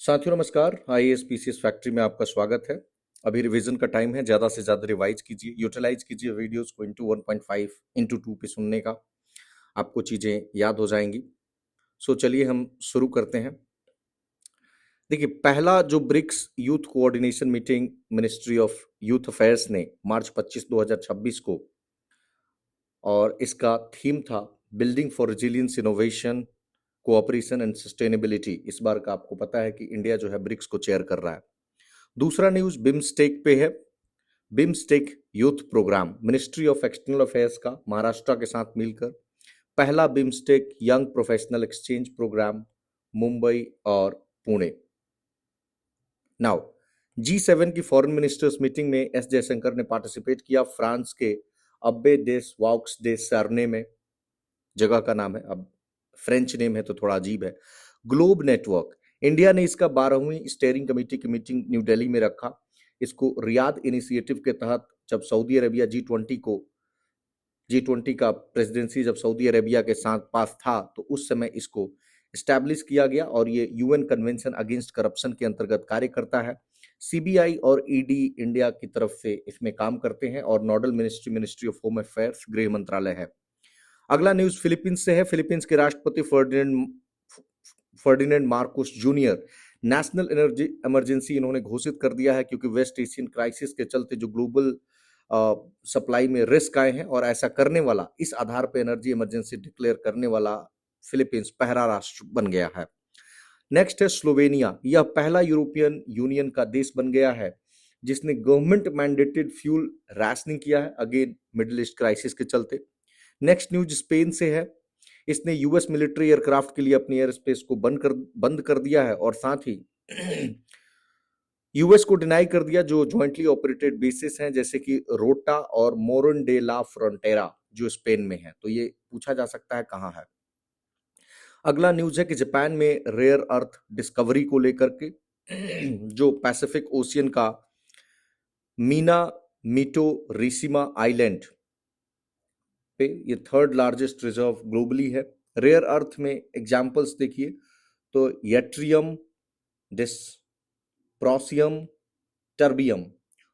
साथियों नमस्कार। IAS PCS factory में आपका स्वागत है। अभी रिवीजन का टाइम है, ज़्यादा से ज़्यादा रिवाइज कीजिए, यूटिलाइज कीजिए वीडियोस को इंटू 1.5 इंटू 2 पे सुनने का, आपको चीज़ें याद हो जाएंगी। सो चलिए हम शुरू करते हैं। देखिए, पहला जो BRICS youth coordination meeting ministry of youth affairs ने मार्च 25 2026 को, और इसका थीम था building for resilience, innovation, cooperation and sustainability. इस बार का आपको पता है कि इंडिया जो है ब्रिक्स को चेयर कर रहा है। दूसरा न्यूज बिम्स्टेक पे है। BIMSTEC youth programme ministry of external affairs का महाराष्ट्र के साथ मिलकर पहला BIMSTEC young professional exchange programme Mumbai और पुणे। नाउ G7 की फॉरेन मिनिस्टर्स मीटिंग में एस जयशंकर ने पार्टिसिपेट किया फ्रांस के अब्बे देस वाउक्स दे सरने में, जगह का नाम है, अब फ्रेंच नेम है तो थोड़ा अजीब है। ग्लोब नेटवर्क इंडिया ने इसका 12वीं स्टेयरिंग कमेटी की मीटिंग न्यू दिल्ली में रखा। इसको रियाद इनिशिएटिव के तहत जब सऊदी अरेबिया G20 का प्रेसिडेंसी जब सऊदी अरेबिया के साथ पास था तो उस समय इसको स्टैब्लिश किया गया और ये यूएन कन्वेंशन अगेंस्ट करप्शन के अंतर्गत कार्य करता है। सीबीआई और ईडी इंडिया की तरफ से इसमें काम करते हैं और nodal ministry of home affairs गृह मंत्रालय है। अगला न्यूज फिलीपींस से है। फिलीपींस के राष्ट्रपति Ferdinand Marcos junior national energy emergency इन्होंने घोषित कर दिया है, क्योंकि वेस्ट एशियन क्राइसिस के चलते जो ग्लोबल सप्लाई में रिस्क आए हैं, और ऐसा करने वाला, इस आधार पर एनर्जी इमरजेंसी डिक्लेयर करने वाला फिलीपींस पहला राष्ट्र बन गया है। नेक्स्ट है स्लोवेनिया। यह पहला यूरोपियन यूनियन का देश बन गया है जिसने गवर्नमेंट मैंडेटेड फ्यूल रैशनिंग किया है, अगेन मिडिल ईस्ट क्राइसिस के चलते। नेक्स्ट न्यूज स्पेन से है। इसने यूएस मिलिट्री एयरक्राफ्ट के लिए अपनी एयर स्पेस को बंद कर दिया है, और साथ ही यूएस को डिनाई कर दिया जो ज्वाइंटली ऑपरेटेड बेसिस हैं, जैसे कि रोटा और मोरन डे ला फ्रंटेरा जो स्पेन में है। तो ये पूछा जा सकता है कहां है। अगला न्यूज है कि जापान में रेयर अर्थ डिस्कवरी को लेकर के जो पैसिफिक ओशियन का मीना मिटो रिशिमा आइलैंड पे ये थर्ड लार्जेस्ट रिजर्व ग्लोबली है। रेयर अर्थ में एग्जांपल्स देखिए तो यट्रियम, डिस्प्रोसियम, टर्बियम,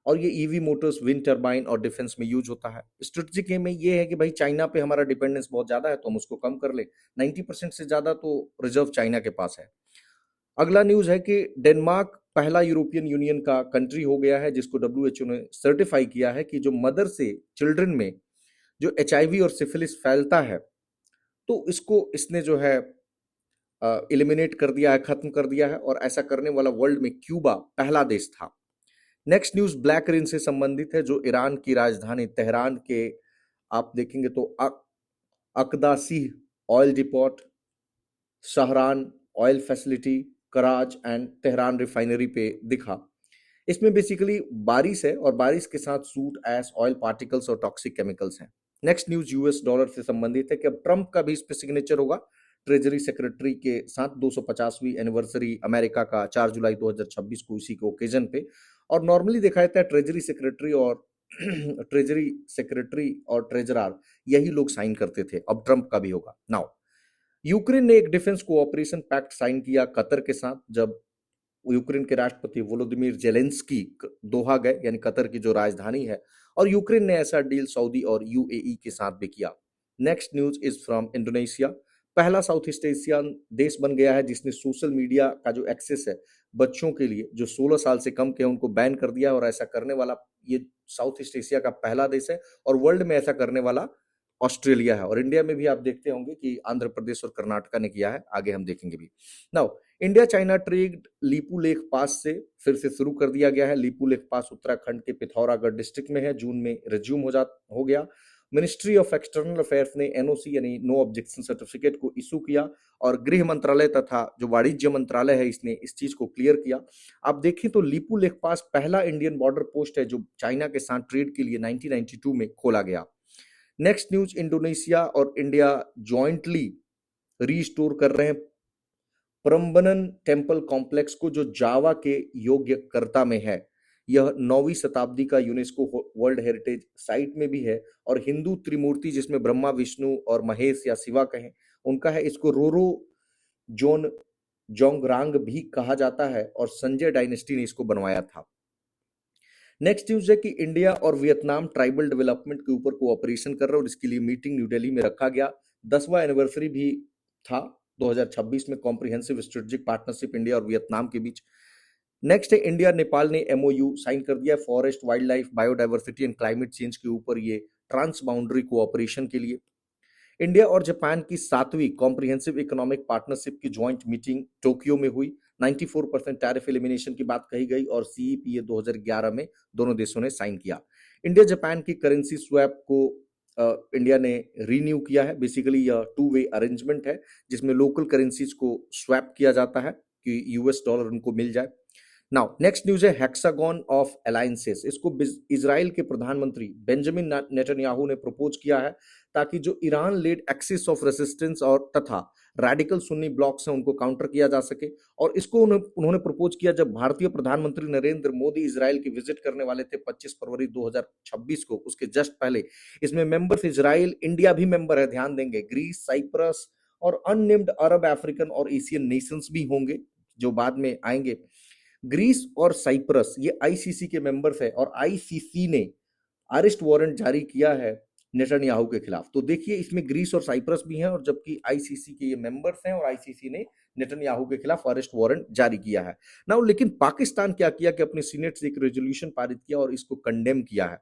और ये ईवी मोटर्स, विंड टर्बाइन और डिफेंस में यूज होता है। स्ट्रेटेजिक एम में ये है कि भाई चाइना पे हमारा डिपेंडेंस बहुत ज्यादा है तो हम उसको कम कर ले। 90% से ज्यादा तो रिजर्व चाइना के पास है। अगला न्यूज है कि डेनमार्क पहला यूरोपियन यूनियन का कंट्री हो गया है जिसको डब्ल्यूएचओ ने सर्टिफाई किया है कि जो मदर से चिल्ड्रन में जो एचआईवी और सिफिलिस फैलता है तो इसको इसने जो है एलिमिनेट कर दिया है, खत्म कर दिया है, और ऐसा करने वाला वर्ल्ड में क्यूबा पहला देश था। नेक्स्ट न्यूज ब्लैक रेन से संबंधित है, जो ईरान की राजधानी तेहरान के आप देखेंगे तो अकदासी ऑयल डिपोट, शहरान oil facility, Karaj and Tehran refinery पे दिखा। इसमें बेसिकली बारिश है और बारिश के साथ सूट एस ऑयल पार्टिकल्स और टॉक्सिक केमिकल्स हैं। नेक्स्ट न्यूज यूएस डॉलर से संबंधित है कि अब ट्रंप का भी इस पे सिग्नेचर होगा ट्रेजरी सेक्रेटरी के साथ 250वीं एनिवर्सरी अमेरिका का 4 जुलाई 2026 को इसी के ओकेजन पे। और नॉर्मली देखा जाता है ट्रेजरी सेक्रेटरी और ट्रेजरर यही लोग साइन करते थे, अब ट्रंप का भी होगा। नाउ यूक्रेन ने एक डिफेंस कोऑपरेशन पैक्ट साइन किया कतर के साथ, जब यूक्रेन के राष्ट्रपति वोलोदिमीर जेलेंस्की दोहा गए, यानी कतर की जो राजधानी है, और यूक्रेन ने ऐसा डील सऊदी और यूएई के साथ भी किया। Next news is from Indonesia. पहला साउथ ईस्ट एशियन देश बन गया है जिसने सोशल मीडिया का जो एक्सेस है बच्चों के लिए जो 16 साल से कम के उनको बैन कर दिया, और ऐसा करने वाला ये साउथ ईस्ट एशिया का पहला देश है, और वर्ल्ड में ऐसा करने वाला ऑस्ट्रेलिया है। और इंडिया में भी आप देखते होंगे कि आंध्र प्रदेश और कर्नाटका ने किया है, आगे हम देखेंगे भी। Now India China trade Lipu लेख पास से फिर से शुरू कर दिया गया है। लीपू लेख पास उत्तराखंड के पिथौरागढ़ डिस्ट्रिक्ट में है, जून में रिज्यूम हो गया। मिनिस्ट्री ऑफ एक्सटर्नल अफेयर्स ने एनओसी यानी नो ऑब्जेक्शन सर्टिफिकेट को इशू किया, और गृह मंत्रालय तथा जो वाणिज्य मंत्रालय है इसने इस चीज को क्लियर किया। आप देखें तो लीपू लेख पास पहला इंडियन बॉर्डर पोस्ट है जो चाइना के साथ ट्रेड के लिए 1992 में खोला गया। नेक्स्ट न्यूज इंडोनेशिया और इंडिया जॉइंटली रीस्टोर कर रहे हैं प्रम्बनन टेम्पल कॉम्प्लेक्स को, जो जावा के योग्यकर्ता में है। यह 9वीं शताब्दी का यूनेस्को वर्ल्ड हेरिटेज साइट में भी है, और हिंदू त्रिमूर्ति जिसमें ब्रह्मा, विष्णु और महेश या शिवा कहें उनका है, इसको रोरो जोन जोंगरांग भी कहा जाता है और संजय डायनेस्टी ने इसको बनवाया था। नेक्स्ट न्यूज है कि इंडिया और वियतनाम ट्राइबल डेवलपमेंट के ऊपर कोऑपरेशन कर रहे हैं और इसके लिए मीटिंग न्यू दिल्ली में रखा गया। 10वां एनिवर्सरी भी था 2026 में कॉम्प्रिहेंसिव स्ट्रेटेजिक पार्टनरशिप इंडिया और वियतनाम के बीच। नेक्स्ट है इंडिया नेपाल ने एमओयू साइन कर दिया forest, wild life, biodiversity and climate change के ऊपर, ये ट्रांस बाउंड्री कोऑपरेशन के लिए। इंडिया और जापान की 7वीं कॉम्प्रिहेंसिव इकोनॉमिक पार्टनरशिप की ज्वाइंट मीटिंग टोक्यो में हुई। 94% टैरिफ एलिमिनेशन की बात कही गई और सीईपीए 2011 में दोनों देशों ने साइन किया। इंडिया जापान की करेंसी स्वैप को इंडिया ने रीन्यू किया है। बेसिकली यह 2 वे अरेंजमेंट है जिसमें लोकल करेंसीज को स्वैप किया जाता है कि यूएस डॉलर उनको मिल जाए। नाउ नेक्स्ट न्यूज है हेक्सागन ऑफ अलायंसेस। इसको इजराइल के प्रधानमंत्री बेंजामिन नेतन्याहू ने प्रपोज किया है ताकि जो Iran led axis of resistance और तथा रेडिकल सुन्नी ब्लॉक्स हैं उनको काउंटर किया जा सके। और इसको उन्होंने प्रपोज किया जब भारतीय प्रधानमंत्री नरेंद्र मोदी इजराइल की विजिट करने वाले थे 25 फरवरी 2026 को। उसके जस्ट पहले इसमें मेंबर्स इजराइल, इंडिया भी मेंबर है, ध्यान देंगे, ग्रीस, साइप्रस और अननेम्ड अरब, अफ्रीकन और एशियन नेशंस भी होंगे जो बाद में आएंगे। ग्रीस और साइप्रस ये आईसीसी के मेंबर्स है और आईसीसी ने अरेस्ट वारंट जारी किया है नेतन्याहू के खिलाफ। तो देखिए इसमें ग्रीस और साइप्रस भी हैं और जबकि आईसीसी के ये मेंबर्स हैं और आईसीसी ने नेतन्याहू के खिलाफ अरेस्ट वारंट जारी किया है ना। लेकिन पाकिस्तान क्या किया कि अपने सीनेट से एक रेजोल्यूशन पारित किया और इसको कंडेम किया है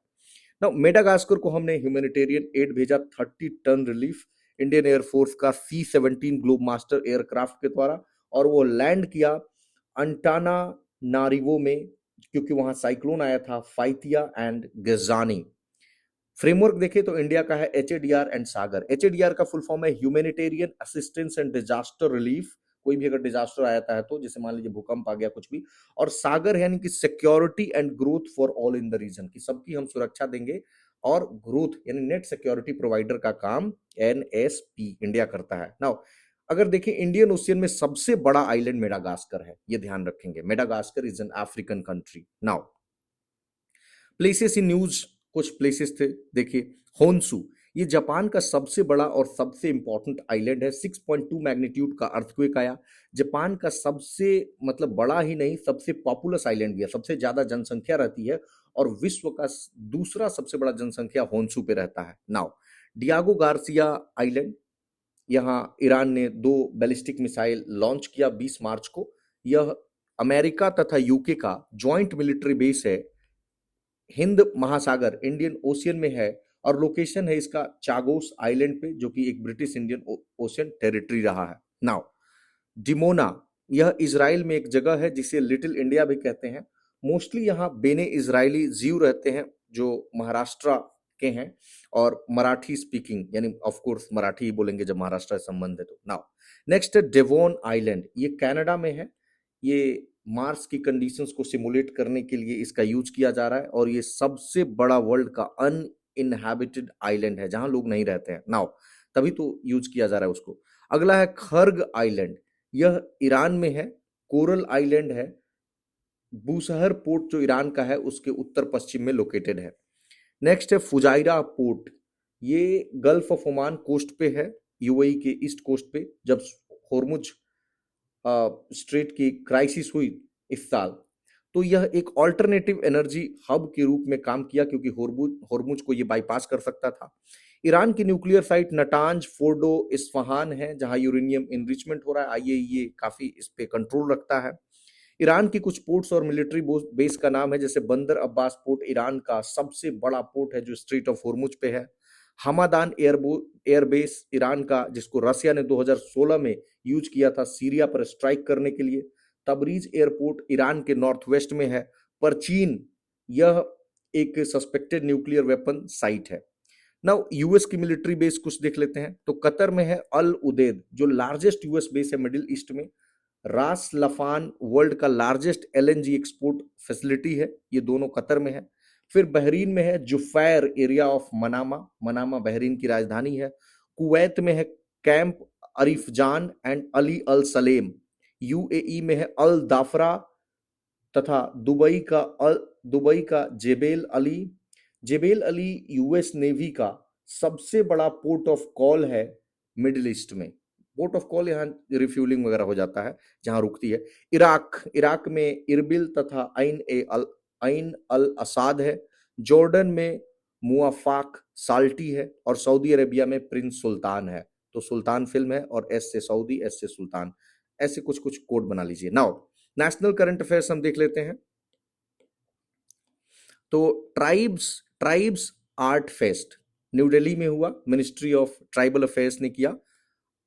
ना। मेडागास्कर को हमने ह्यूमैनिटेरियन एड भेजा 30 टन रिलीफ इंडियन एयरफोर्स का C-17 ग्लोब मास्टर एयरक्राफ्ट के द्वारा, और वो लैंड किया अंटाना नारिवो में क्योंकि वहां साइक्लोन आया था फाइतिया एंड गजानी। फ्रेमवर्क देखें तो इंडिया का है HADR एंड सागर। HADR का फुल फॉर्म है humanitarian assistance and disaster relief, कोई भी अगर डिजास्टर आता है तो, जैसे मान लीजिए भूकंप आ गया कुछ भी। और सागर यानी कि security and growth for all in the region, की सबकी हम सुरक्षा देंगे और ग्रोथ यानी नेट सिक्योरिटी प्रोवाइडर का काम NSP इंडिया करता है। नाउ अगर देखें इंडियन ओशियन में सबसे बड़ा आइलैंड मेडागास्कर है, ये ध्यान रखेंगे। Madagascar is an African country. Now places in news, कुछ प्लेसेस थे देखिए। होन्सू ये जापान का सबसे बड़ा और सबसे इंपॉर्टेंट आइलैंड है। 6.2 मैग्नीट्यूड का अर्थक्वेक आया। जापान का सबसे मतलब बड़ा ही नहीं सबसे पॉपुलस आइलैंड भी है, सबसे ज्यादा जनसंख्या रहती है और विश्व का दूसरा सबसे बड़ा जनसंख्या होन्सू पे रहता है। नाउ डियागो गार्सिया आइलैंड, यहाँ ईरान ने 2 बैलिस्टिक मिसाइल लॉन्च किया 20 मार्च को। यह अमेरिका तथा यूके का ज्वाइंट मिलिट्री बेस है, हिंद महासागर इंडियन ओशियन में है और लोकेशन है इसका चागोस आइलैंड पे जो कि एक ब्रिटिश इंडियन ओशियन टेरिटरी रहा है। नाउ डिमोना यह इजराइल में एक जगह है जिसे लिटिल इंडिया भी कहते हैं। मोस्टली यहाँ बेने इजरायली जीव रहते हैं जो महाराष्ट्र के हैं और मराठी स्पीकिंग, यानी ऑफ कोर्स मराठी ही बोलेंगे जब महाराष्ट्र से संबंध है तो। नाउ नेक्स्ट है डेवोन आइलैंड, ये कनाडा में है। ये मार्स की कंडीशंस को सिमुलेट करने के लिए इसका यूज किया जा रहा है और ये सबसे बड़ा वर्ल्ड का अनइनहैबिटेड आइलैंड है जहां लोग नहीं रहते हैं। नाउ तभी तो यूज किया जा रहा है उसको। अगला है खर्ग आइलैंड, यह ईरान में है, कोरल आइलैंड है। बूशहर पोर्ट जो ईरान का है उसके उत्तर पश्चिम में लोकेटेड है। नेक्स्ट है फुजाइरा पोर्ट, ये गल्फ ऑफ ओमान कोस्ट पे है, यूएई के ईस्ट कोस्ट पे। जब होर्मुज स्ट्रेट की क्राइसिस हुई इस साल तो यह एक ऑल्टरनेटिव एनर्जी हब के रूप में काम किया क्योंकि होर्मुज को यह बाईपास कर सकता था। ईरान की न्यूक्लियर साइट नटांज, फोर्डो, इस्फहान है जहां यूरेनियम इनरिचमेंट हो रहा है। आईएईए काफी इस पे कंट्रोल रखता है। ईरान की कुछ पोर्ट्स और मिलिट्री बेस का नाम है जैसे बंदर अब्बास पोर्ट ईरान का सबसे बड़ा पोर्ट है जो स्ट्रेट ऑफ होर्मुज पे है। हमादान एयरबेस ईरान का जिसको रसिया ने 2016 में यूज किया था सीरिया पर स्ट्राइक करने के लिए। तबरीज एयरपोर्ट ईरान के नॉर्थ वेस्ट में है। परचीन यह एक सस्पेक्टेड न्यूक्लियर वेपन साइट है। नाउ यूएस की मिलिट्री बेस कुछ देख लेते हैं तो कतर में है अल उदेद जो लार्जेस्ट यूएस बेस है मिडिल ईस्ट में। रास लफान वर्ल्ड का लार्जेस्ट एलएनजी एक्सपोर्ट फैसिलिटी है, ये दोनों कतर में है। फिर बहरीन में है Juffair area of Manama, Manama Bahrain की राजधानी है। कुवैत में है camp Arifjan and Ali Al Salem. UAE में है अल दाफरा तथा दुबई का Jebel Ali. Jebel Ali US navy का सबसे बड़ा पोर्ट ऑफ कॉल है मिडिल ईस्ट में। पोर्ट ऑफ कॉल यहाँ रिफ्यूलिंग वगैरह हो जाता है जहां रुकती है। इराक में इरबिल तथा ऐन अल असाद है। जॉर्डन में मुआफाक साल्टी है और सऊदी अरेबिया में प्रिंस सुल्तान है। तो सुल्तान फिल्म है और एस से सऊदी, एस से सुल्तान, ऐसे कुछ कुछ कोड बना लीजिए। नाउ नेशनल करंट अफेयर्स हम देख लेते हैं। तो tribes art fest new Delhi में हुआ, मिनिस्ट्री ऑफ ट्राइबल अफेयर्स ने किया,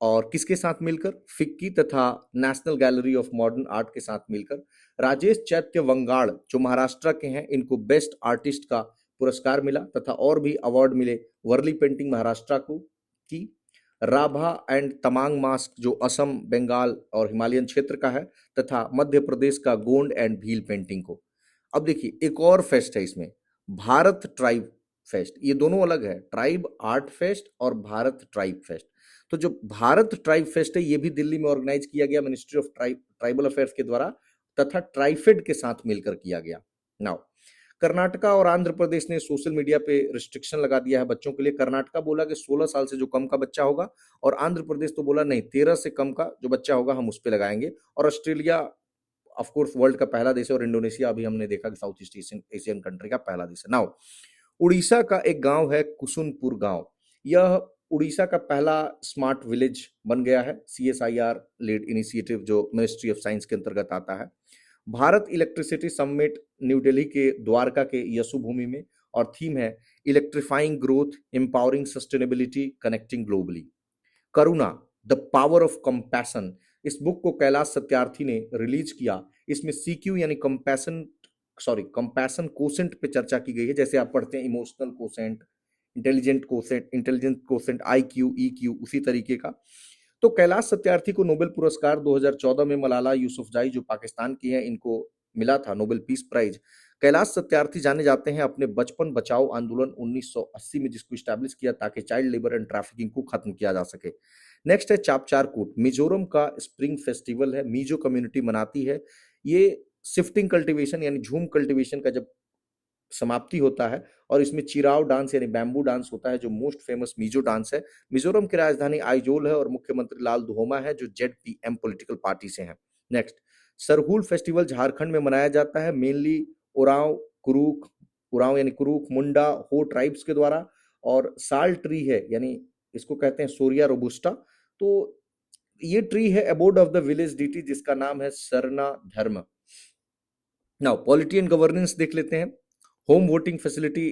और किसके साथ मिलकर? फिक्की तथा national gallery of modern art के साथ मिलकर। राजेश चैत्य वंगाड़ जो महाराष्ट्र के हैं, इनको बेस्ट आर्टिस्ट का पुरस्कार मिला तथा और भी अवार्ड मिले। वर्ली पेंटिंग महाराष्ट्र को की। राभा एंड तमांग मास्क जो असम, बंगाल और हिमालयन क्षेत्र का है, तथा मध्य प्रदेश का गोंड एंड भील पेंटिंग को। अब देखिए एक और फेस्ट है इसमें, भारत ट्राइब फेस्ट। ये दोनों अलग है, ट्राइब आर्ट फेस्ट और भारत ट्राइब फेस्ट। तो जो भारत ट्राइब फेस्ट है ये भी दिल्ली में ऑर्गेनाइज किया गया मिनिस्ट्री ऑफ ट्राइबल अफेयर्स के द्वारा तथा ट्राइफेड के साथ मिलकर किया गया। नाउ कर्नाटका और आंध्र प्रदेश ने सोशल मीडिया पे रिस्ट्रिक्शन लगा दिया है बच्चों के लिए। कर्नाटका बोला कि 16 साल से जो कम का बच्चा होगा, और आंध्र प्रदेश तो बोला नहीं, 13 से कम का जो बच्चा होगा हम उस पर लगाएंगे। और ऑस्ट्रेलिया ऑफ कोर्स वर्ल्ड का पहला देश है, और इंडोनेशिया अभी हमने देखा कि साउथ ईस्ट एशियन कंट्री का पहला देश है। नाउ उड़ीसा का एक गांव है कुसुनपुर गांव, यह उड़ीसा का पहला स्मार्ट विलेज बन गया है। CSIR लीड इनिशिएटिव जो मिनिस्ट्री ऑफ साइंस के अंतर्गत आता है। Bharat electricity summit new Delhi के द्वारका के यशु भूमि में, और थीम है electrifying growth, empowering sustainability, connecting globally. Karuna the power of compassion, इस बुक को कैलाश सत्यार्थी ने रिलीज किया। इसमें CQ यानी कंपैशन कोसेंट पे चर्चा की गई है। जैसे आप पढ़ते हैं emotional quotient, intelligent quotient, IQ, EQ, उसी तरीके का। तो कैलाश सत्यार्थी को नोबेल पुरस्कार 2014 में मलाला यूसुफजाई जो पाकिस्तान की है, इनको मिला था Nobel peace prize. Kailash Satyarthi जाने जाते हैं अपने बचपन बचाओ आंदोलन 1980 में, जिसको स्टैब्लिश किया ताकि चाइल्ड लेबर एंड ट्रैफिकिंग को खत्म किया जा सके। नेक्स्ट है चापचारकूट, मिजोरम का स्प्रिंग फेस्टिवल है, मिजो कम्युनिटी मनाती है। ये शिफ्टिंग कल्टीवेशन यानी झूम कल्टीवेशन का जब समाप्ति होता है, और इसमें चिराव डांस यानी बैम्बू डांस होता है जो मोस्ट फेमस मिजो डांस है। मिजोरम की राजधानी आइजोल है और मुख्यमंत्री लाल दुहोमा है जो ZPM पॉलिटिकल पार्टी से हैं। नेक्स्ट सरहुल फेस्टिवल झारखंड में मनाया जाता है, मेनली उरांव यानी कुरुक, मुंडा, हो ट्राइब्स के द्वारा। और साल ट्री है यानी इसको कहते हैं सोरिया रोबुस्टा। तो ये ट्री है abode of the village deity जिसका नाम है सरना धर्म। नाउ पॉलिटी एंड गवर्नेंस देख लेते हैं। Home voting facility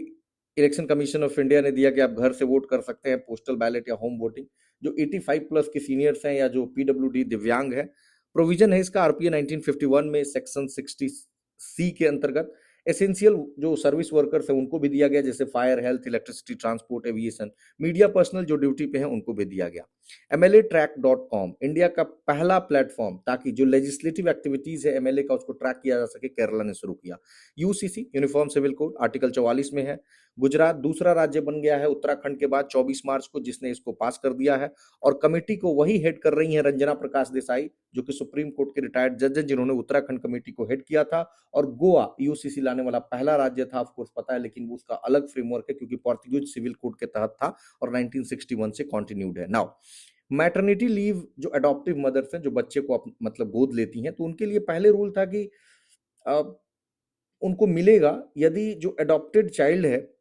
election commission of India ने दिया कि आप घर से वोट कर सकते हैं, पोस्टल बैलेट या होम वोटिंग। जो 85 प्लस के सीनियर्स हैं या जो PWD दिव्यांग है, प्रोविजन है इसका RPA 1951 में सेक्शन 60C के अंतर्गत। एसेंशियल जो सर्विस वर्कर्स हैं उनको भी दिया गया, जैसे fire, health, electricity, transport, aviation. Media personal जो ड्यूटी पे हैं उनको भी दिया गया। MLAtrack.com इंडिया का पहला प्लेटफॉर्म ताकि जो लेजिस्लेटिव एक्टिविटीज है MLA का उसको ट्रैक किया जा सके, केरला ने शुरू किया। UCC uniform civil code article 44 में है। गुजरात दूसरा राज्य बन गया है उत्तराखंड के बाद 24 मार्च को, जिसने इसको पास कर दिया है। और कमेटी को वही हेड कर रही है रंजना प्रकाश देसाई, जो कि सुप्रीम कोर्ट के रिटायर्ड जज हैं, जिन्होंने उत्तराखंड कमेटी को हेड किया था। और गोवा UCC लाने वाला पहला राज्य था, ऑफ कोर्स पता है, लेकिन वो उसका अलग फ्रेमवर्क है क्योंकि पोर्तुगीज सिविल कोड के तहत था और 1961 से कंटिन्यूड है। नाउ मैटरनिटी लीव जो अडॉप्टिव मदर्स हैं जो बच्चे को मतलब गोद लेती हैं, तो उनके लिए पहले रूल था कि उनको मिलेगा यदि जो अडॉप्टेड चाइल्ड है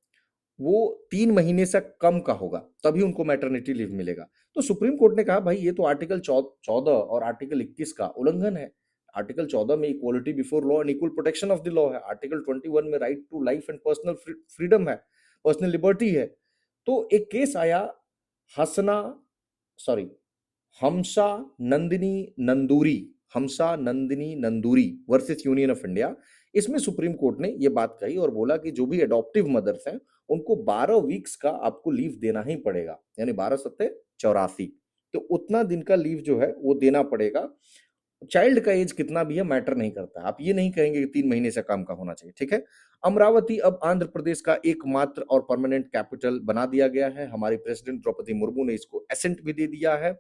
वो 3 महीने से कम का होगा, तभी उनको मैटरनिटी लीव मिलेगा। तो सुप्रीम कोर्ट ने कहा भाई ये तो आर्टिकल 14 और आर्टिकल 21 का उल्लंघन है। आर्टिकल 14 में equality before law and equal protection of the law है। आर्टिकल 21 में right to life and personal freedom है, पर्सनल लिबर्टी है। तो एक केस आया Hamsa Nandini Nandoori versus union of India. इसमें सुप्रीम कोर्ट ने यह बात कही और बोला कि जो भी अडॉप्टिव मदर्स हैं उनको 12 वीक्स का आपको लीव देना ही पड़ेगा, यानी 12 सत्ते 84, तो उतना दिन का लीव जो है वो देना पड़ेगा। चाइल्ड का एज कितना भी है मैटर नहीं करता, आप ये नहीं कहेंगे कि 3 महीने से कम का होना चाहिए, ठीक है। अमरावती अब आंध्र प्रदेश का एकमात्र और परमानेंट कैपिटल बना दिया गया है। हमारी प्रेसिडेंट द्रौपदी मुर्मू ने इसको एसेंट भी दे दिया है।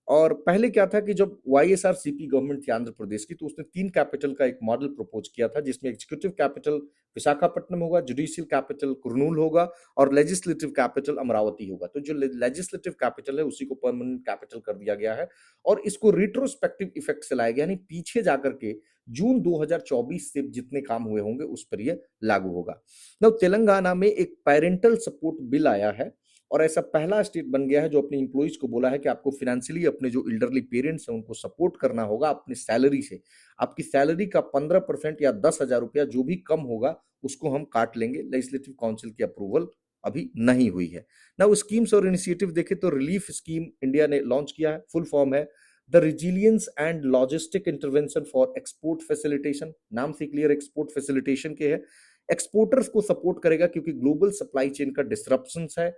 और पहले क्या था कि जब वाईएसआरसीपी गवर्नमेंट थी आंध्र प्रदेश की, तो उसने 3 कैपिटल का एक मॉडल प्रपोज किया था, जिसमें एग्जीक्यूटिव कैपिटल विशाखापट्टनम होगा, जुडिशियल कैपिटल कुर्नूल होगा और लेजिस्लेटिव कैपिटल अमरावती होगा। तो जो लेजिस्लेटिव कैपिटल है उसी को परमानेंट कैपिटल कर दिया गया है और इसको रिट्रोस्पेक्टिव इफेक्ट से लाया गया, यानी पीछे जाकर के जून 2024 से जितने काम हुए होंगे उस पर यह लागू होगा। now तेलंगाना में एक पेरेंटल सपोर्ट बिल आया है और ऐसा पहला स्टेट बन गया है जो अपने इंप्लॉइज को बोला है कि आपको फाइनेंशियली अपने जो इल्डरली पेरेंट्स हैं उनको सपोर्ट करना होगा अपनी सैलरी से। आपकी सैलरी का 15% या 10,000 रुपया जो भी कम होगा उसको हम काट लेंगे। लेजिस्लेटिव काउंसिल की अप्रूवल अभी नहीं हुई है ना। वो स्कीम्स और इनिशिएटिव देखें तो रिलीफ स्कीम इंडिया ने लॉन्च किया है, फुल फॉर्म है the resilience and logistic intervention for export facilitation. नाम से क्लियर एक्सपोर्ट फैसिलिटेशन के है, एक्सपोर्टर्स को सपोर्ट करेगा क्योंकि ग्लोबल सप्लाई चेन का डिसरप्शंस है।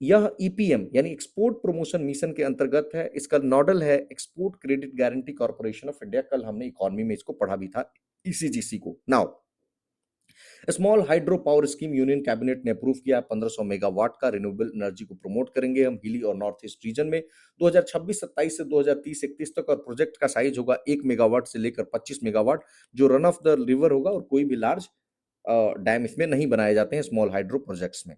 यह ईपीएम यानी एक्सपोर्ट प्रमोशन मिशन के अंतर्गत है। इसका नोडल है export credit guarantee corporation of India. कल हमने इकोनॉमी में इसको पढ़ा भी था, ईसीजीसी को। Now small hydro power scheme union cabinet ने अप्रूव किया, 1500 मेगावाट का रिन्यूएबल एनर्जी को प्रमोट करेंगे हम हिली और नॉर्थ ईस्ट रीजन में 2026-27 से 2030-31 तक। और प्रोजेक्ट का साइज होगा 1 मेगावाट से लेकर 25 मेगावाट, जो रन ऑफ द रिवर होगा और कोई भी लार्ज डैम इसमें नहीं बनाए जाते हैं स्मॉल हाइड्रो प्रोजेक्ट्स में।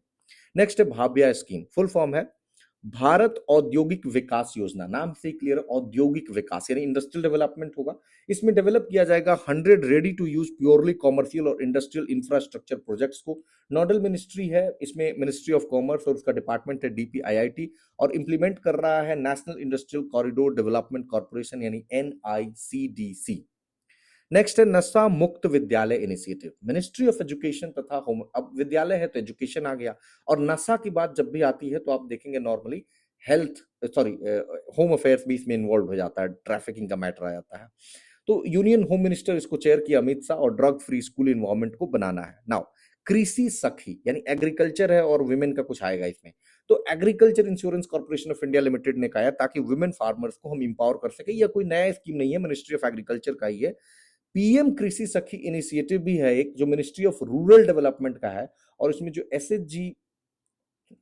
नेक्स्ट है भाभ्या स्कीम, फुल फॉर्म है भारत औद्योगिक विकास योजना। नाम से क्लियर, औद्योगिक विकास यानी इंडस्ट्रियल डेवलपमेंट होगा। इसमें डेवलप किया जाएगा 100 ready to use purely commercial और इंडस्ट्रियल इंफ्रास्ट्रक्चर प्रोजेक्ट्स को। नोडल मिनिस्ट्री है इसमें मिनिस्ट्री ऑफ कॉमर्स और उसका डिपार्टमेंट है डीपीआईआईटी और इंप्लीमेंट कर रहा है national industrial corridor development corporation यानी एनआईसीडीसी। नेक्स्ट है नशा मुक्त विद्यालय इनिशिएटिव, मिनिस्ट्री ऑफ एजुकेशन तथा होम। अब विद्यालय है तो एजुकेशन आ गया और नशा की बात जब भी आती है तो आप देखेंगे normally health sorry home affairs भी इसमें इन्वॉल्व हो जाता है, ट्रैफिकिंग का मैटर आ जाता है। तो यूनियन होम मिनिस्टर इसको चेयर किया अमित शाह और ड्रग फ्री स्कूल इन्वायरमेंट को बनाना है। नाउ कृषि सखी यानी एग्रीकल्चर है और वुमेन का कुछ आएगा इसमें। तो agriculture insurance corporation of India limited ने कहा ताकि वुमेन फार्मर्स को हम इंपावर कर सके। यह कोई नया स्कीम नहीं है, मिनिस्ट्री ऑफ एग्रीकल्चर का ही है। पीएम कृषि सखी इनिशिएटिव भी है एक जो मिनिस्ट्री ऑफ रूरल डेवलपमेंट का है और इसमें जो एसएचजी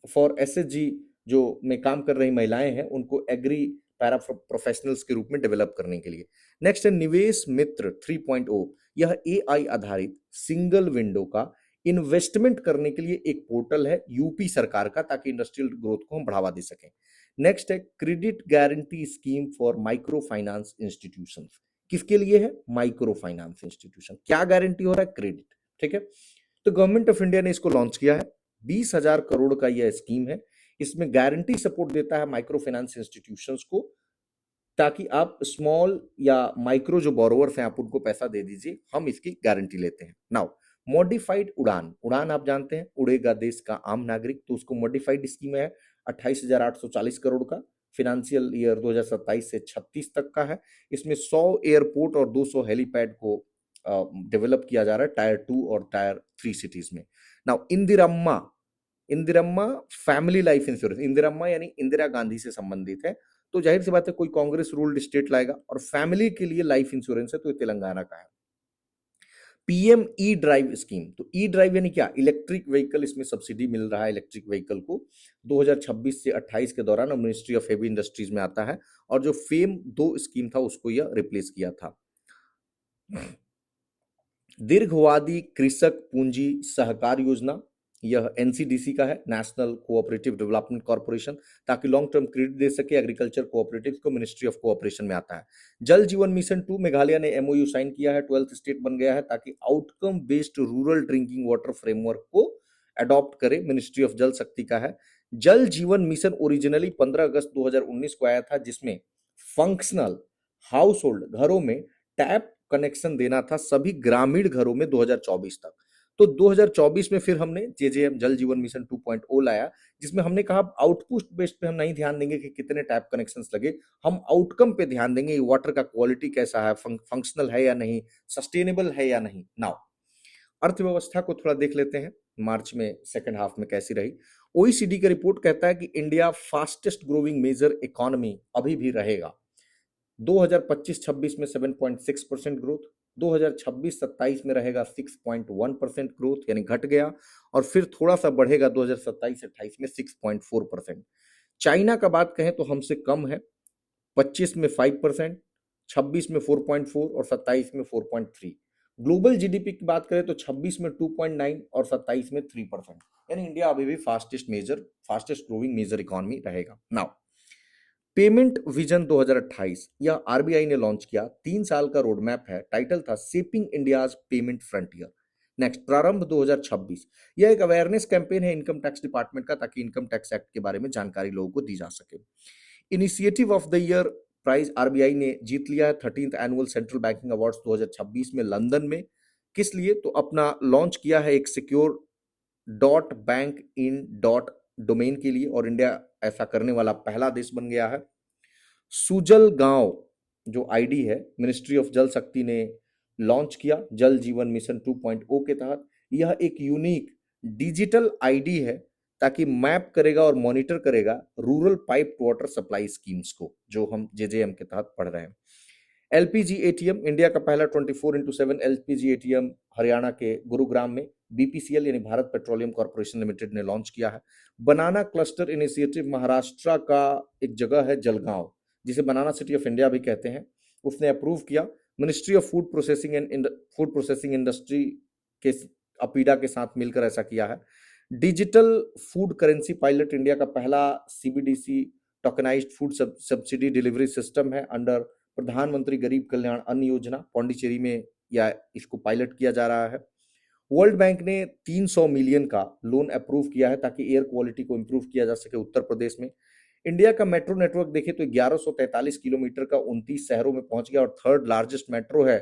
फॉर एसएचजी जो में काम कर रही महिलाएं हैं उनको एग्री पैरा प्रोफेशनल्स के रूप में डेवलप करने के लिए। नेक्स्ट है निवेश मित्र 3.0, यह एआई आधारित सिंगल विंडो का इन्वेस्टमेंट करने के लिए एक पोर्टल है यूपी सरकार का ताकि इंडस्ट्रियल ग्रोथ को हम बढ़ावा दे सकें। नेक्स्ट है credit guarantee scheme for micro finance institutions. किसके लिए है? Micro finance institution. क्या गारंटी हो रहा है? क्रेडिट। ठीक है, तो गवर्नमेंट ऑफ इंडिया ने इसको लॉन्च किया है, 20,000 करोड़ का यह स्कीम है। इसमें गारंटी सपोर्ट देता है माइक्रो फाइनेंस इंस्टीट्यूशंस को ताकि आप स्मॉल या माइक्रो जो बोरोवर्स हैं आप उनको पैसा दे दीजिए, हम इसकी गारंटी लेते हैं। नाउ मॉडिफाइड उड़ान, उड़ान आप जानते हैं उड़ेगा देश का आम नागरिक, तो उसको मॉडिफाइड स्कीम है 28,840 करोड़ का, फिनेंशियल ईयर 2027 से 36 तक का है। इसमें 100 एयरपोर्ट और 200 हेलीपैड को डेवलप किया जा रहा है टायर 2 और टायर 3 सिटीज में। Now Indiramma, Indiramma family life insurance, Indiramma यानी इंदिरा गांधी से संबंधित है, तो जाहिर सी बात है कोई कांग्रेस रूल्ड स्टेट लाएगा और फैमिली के लिए लाइफ इंश्योरेंस है तो ये तेलंगाना का है। पीएम ई ड्राइव स्कीम, तो ई ड्राइव यानी क्या? इलेक्ट्रिक व्हीकल, इसमें सब्सिडी मिल रहा है इलेक्ट्रिक व्हीकल को 2026 से 28 के दौरान मिनिस्ट्री ऑफ हेवी इंडस्ट्रीज में आता है और जो फेम 2 स्कीम था उसको यह रिप्लेस किया था। दीर्घवादी कृषक पूंजी सहकार योजना, यह एनसीडीसी का है, नेशनल कोऑपरेटिव डेवलपमेंट कॉर्पोरेशन, ताकि लॉन्ग टर्म क्रेडिट दे सके एग्रीकल्चर कोऑपरेटिव को, मिनिस्ट्री ऑफ कोऑपरेशन में आता है। जल जीवन मिशन 2 मेघालय ने एमओयू साइन किया है, 12th स्टेट बन गया है ताकि outcome based rural drinking water framework को अडॉप्ट करे, मिनिस्ट्री ऑफ जल शक्ति का है। जल जीवन मिशन ओरिजिनली 15 अगस्त 2019 को आया था जिसमें फंक्शनल हाउस होल्ड घरों में टैप कनेक्शन देना था सभी ग्रामीण घरों में 2024 तक। तो 2024 में फिर हमने जेजेएम जल जीवन मिशन 2.0 लाया जिसमें हमने कहा आउटपुट बेस्ड पे हम नहीं ध्यान देंगे कि कितने टैप कनेक्शंस लगे, हम आउटकम पे ध्यान देंगे, वाटर का क्वालिटी कैसा है, फंक्शनल है या नहीं, सस्टेनेबल है या नहीं। नाउ अर्थव्यवस्था को थोड़ा देख लेते हैं, मार्च में सेकंड हाफ में कैसी रही। ओईसीडी का रिपोर्ट कहता है कि India fastest growing major economy अभी भी रहेगा। 2025-26 में 7.6% ग्रोथ, 2026-27 में रहेगा 6.1% ग्रोथ यानी घट गया, और फिर थोड़ा सा बढ़ेगा 2027-28 में 6.4%। चाइना का बात कहें तो हमसे कम है, 25 में 5%, 26 में 4.4 और 27 में 4.3। ग्लोबल जीडीपी की बात करें तो 26 में 2.9 और 27 में 3%। यानी इंडिया अभी भी फास्टेस्ट ग्रोइंग मेजर इकोनॉमी रहेगा। नाउ पेमेंट विजन 2028 यह आरबीआई ने लॉन्च किया, 3 साल का रोड मैप है, टाइटल था सेपिंग इंडियाज पेमेंट फ्रंटियर। नेक्स्ट प्रारंभ 2026, यह एक अवेयरनेस कैंपेन है इनकम टैक्स डिपार्टमेंट का, ताकि इनकम टैक्स एक्ट के बारे में जानकारी लोगों को दी जा सके। Initiative of the year prize RBI ने जीत लिया है 13th annual central banking awards 2026 में लंदन में। किस लिए? तो अपना लॉन्च किया है एक secure dot bank in dot domain के लिए, और इंडिया ऐसा करने वाला पहला देश बन गया है। सुजल गांव जो आईडी है, मिनिस्ट्री ऑफ जल शक्ति ने लॉन्च किया जल जीवन मिशन 2.0 के तहत। यह एक यूनिक डिजिटल आईडी है, ताकि मैप करेगा और मॉनिटर करेगा rural pipe water supply schemes को, जो हम जेजेएम के तहत पढ़ रहे हैं। एलपीजी एटीएम, इंडिया का पहला 24/7 एलपीजी एटीएम हरियाणा के गुरुग्राम में बीपीसीएल यानी भारत पेट्रोलियम कॉर्पोरेशन लिमिटेड ने लॉन्च किया है। बनाना क्लस्टर इनिशिएटिव, महाराष्ट्र का एक जगह है जलगांव, जिसे बनाना सिटी ऑफ इंडिया भी कहते हैं, उसने अप्रूव किया। Ministry of food processing industry के अपीडा के साथ मिलकर ऐसा किया है। Digital food currency pilot, India का पहला CBDC tokenised food subsidy delivery system है अंडर प्रधानमंत्री गरीब कल्याण अन्न योजना, पौंडीचेरी में या इसको पायलट किया जा रहा है। वर्ल्ड बैंक ने 300 मिलियन का लोन अप्रूव किया है, ताकि एयर क्वालिटी को इंप्रूव किया जा सके उत्तर प्रदेश में। इंडिया का मेट्रो नेटवर्क देखें तो 1143 किलोमीटर का 29 शहरों में पहुंच गया, और थर्ड लार्जेस्ट मेट्रो है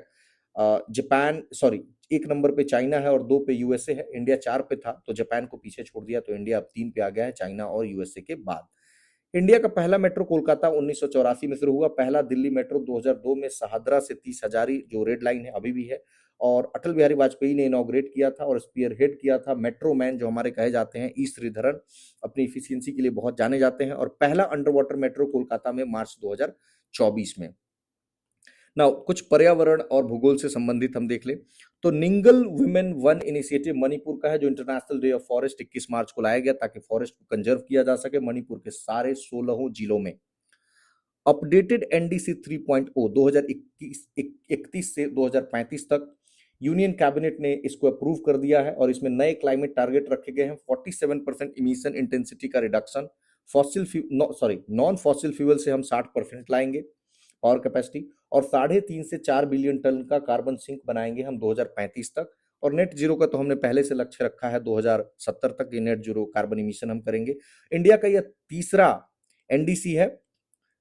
जापान, सॉरी, 1 नंबर पे चाइना है और 2 पे यूएसए है। इंडिया 4 पे था तो जापान को पीछे छोड़ दिया, तो इंडिया अब 3 पे आ गया है, चाइना और यूएसए के बाद। इंडिया का पहला मेट्रो कोलकाता 1984 में शुरू हुआ। पहला दिल्ली मेट्रो 2002 में शहादरा से 30 हजारी जो रेड लाइन है अभी भी है, और अटल बिहारी वाजपेयी ने इनॉग्रेट किया था और स्पीयर हेड किया था। मेट्रो मैन जो हमारे कहे जाते हैं, ई श्रीधरन, अपनी इफिशियंसी के लिए बहुत जाने जाते हैं। और पहला अंडर वाटर मेट्रो कोलकाता में मार्च 2024 में। नाउ कुछ पर्यावरण और भूगोल से संबंधित हम देख ले तो निंगल वुमेन वन इनिशिएटिव मणिपुर का है, जो इंटरनेशनल डे ऑफ फॉरेस्ट 21 मार्च को लाया गया, ताकि फॉरेस्ट को कंजर्व किया जा सके मणिपुर के सारे 16 जिलों में। अपडेटेड एनडीसी 3.0 2031 से 2035 तक यूनियन कैबिनेट ने इसको अप्रूव कर दिया है, और इसमें नए क्लाइमेट टारगेट रखे गए हैं। 47% इमिशन इंटेंसिटी का रिडक्शन, नॉन फॉसिल फ्यूल से हम 60% लाएंगे पावर कैपेसिटी, और 3.5 से 4 बिलियन टन का कार्बन सिंक बनाएंगे हम 2035 तक। और नेट जीरो का तो हमने पहले से लक्ष्य रखा है 2070 तक ये नेट जीरो कार्बन इमिशन हम करेंगे। इंडिया का यह तीसरा एनडीसी है,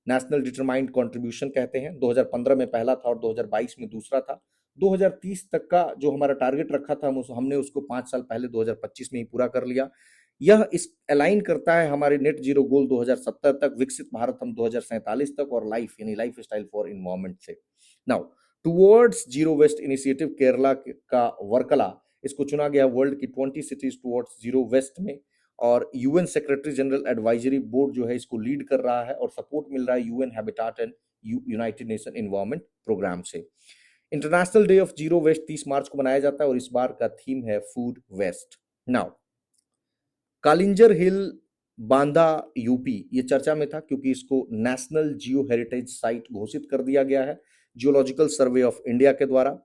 नेशनल डिटरमाइंड कंट्रीब्यूशन कहते हैं। 2015 में पहला था और 2022 में दूसरा था। 2030 तक का जो हमारा टारगेट रखा था हमने उसको 5 साल पहले 2025 में ही पूरा कर लिया। यह इस अलाइन करता है हमारे नेट जीरो गोल 2070 तक, विकसित भारत हम 2047 तक, और लाइफ यानी लाइफ स्टाइल फॉर इन्वायरमेंट से। Now towards zero waste initiative Kerala का वर्कला, इसको चुना गया वर्ल्ड की 20 सिटीज टुवर्ड्स जीरो वेस्ट में, और UN secretary general advisory board जो है इसको लीड कर रहा है, और सपोर्ट मिल रहा है UN Habitat and United Nation environment programme से। International day of zero waste 30 मार्च को मनाया जाता है, और इस बार का थीम है फूड वेस्ट। नाउ कालिंजर हिल बांदा यूपी, ये चर्चा में था क्योंकि इसको नेशनल जियो हेरिटेज साइट घोषित कर दिया गया है जियोलॉजिकल सर्वे ऑफ इंडिया के द्वारा।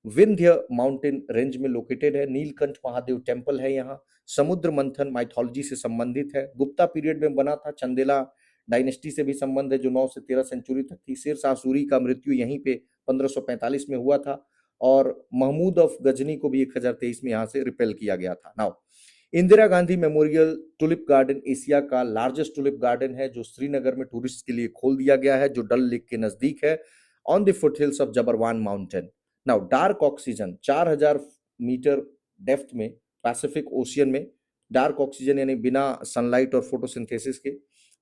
विंध्य माउंटेन रेंज में लोकेटेड है। नीलकंठ महादेव टेम्पल है यहाँ। समुद्र मंथन माइथोलॉजी से संबंधित है। गुप्ता पीरियड में बना था। चंदेला डायनेस्टी से भी संबंध है जो 9 से 13 सेंचुरी तक थी। शेरशाह सूरी का मृत्यु यहीं पे 1545 में हुआ था, और महमूद ऑफ गजनी को भी 1023 में यहाँ से रिपेल किया गया था। Now Indira Gandhi memorial tulip garden Asia का लार्जेस्ट टुलिप गार्डन है, जो श्रीनगर में टूरिस्ट के लिए खोल दिया गया है, जो डल लेक के नजदीक है, on the foothills of Zabarwan mountain. Now dark oxygen 4000 metre depth में पैसिफिक ओशियन में, डार्क ऑक्सीजन यानी बिना सनलाइट और फोटोसिंथेसिस के,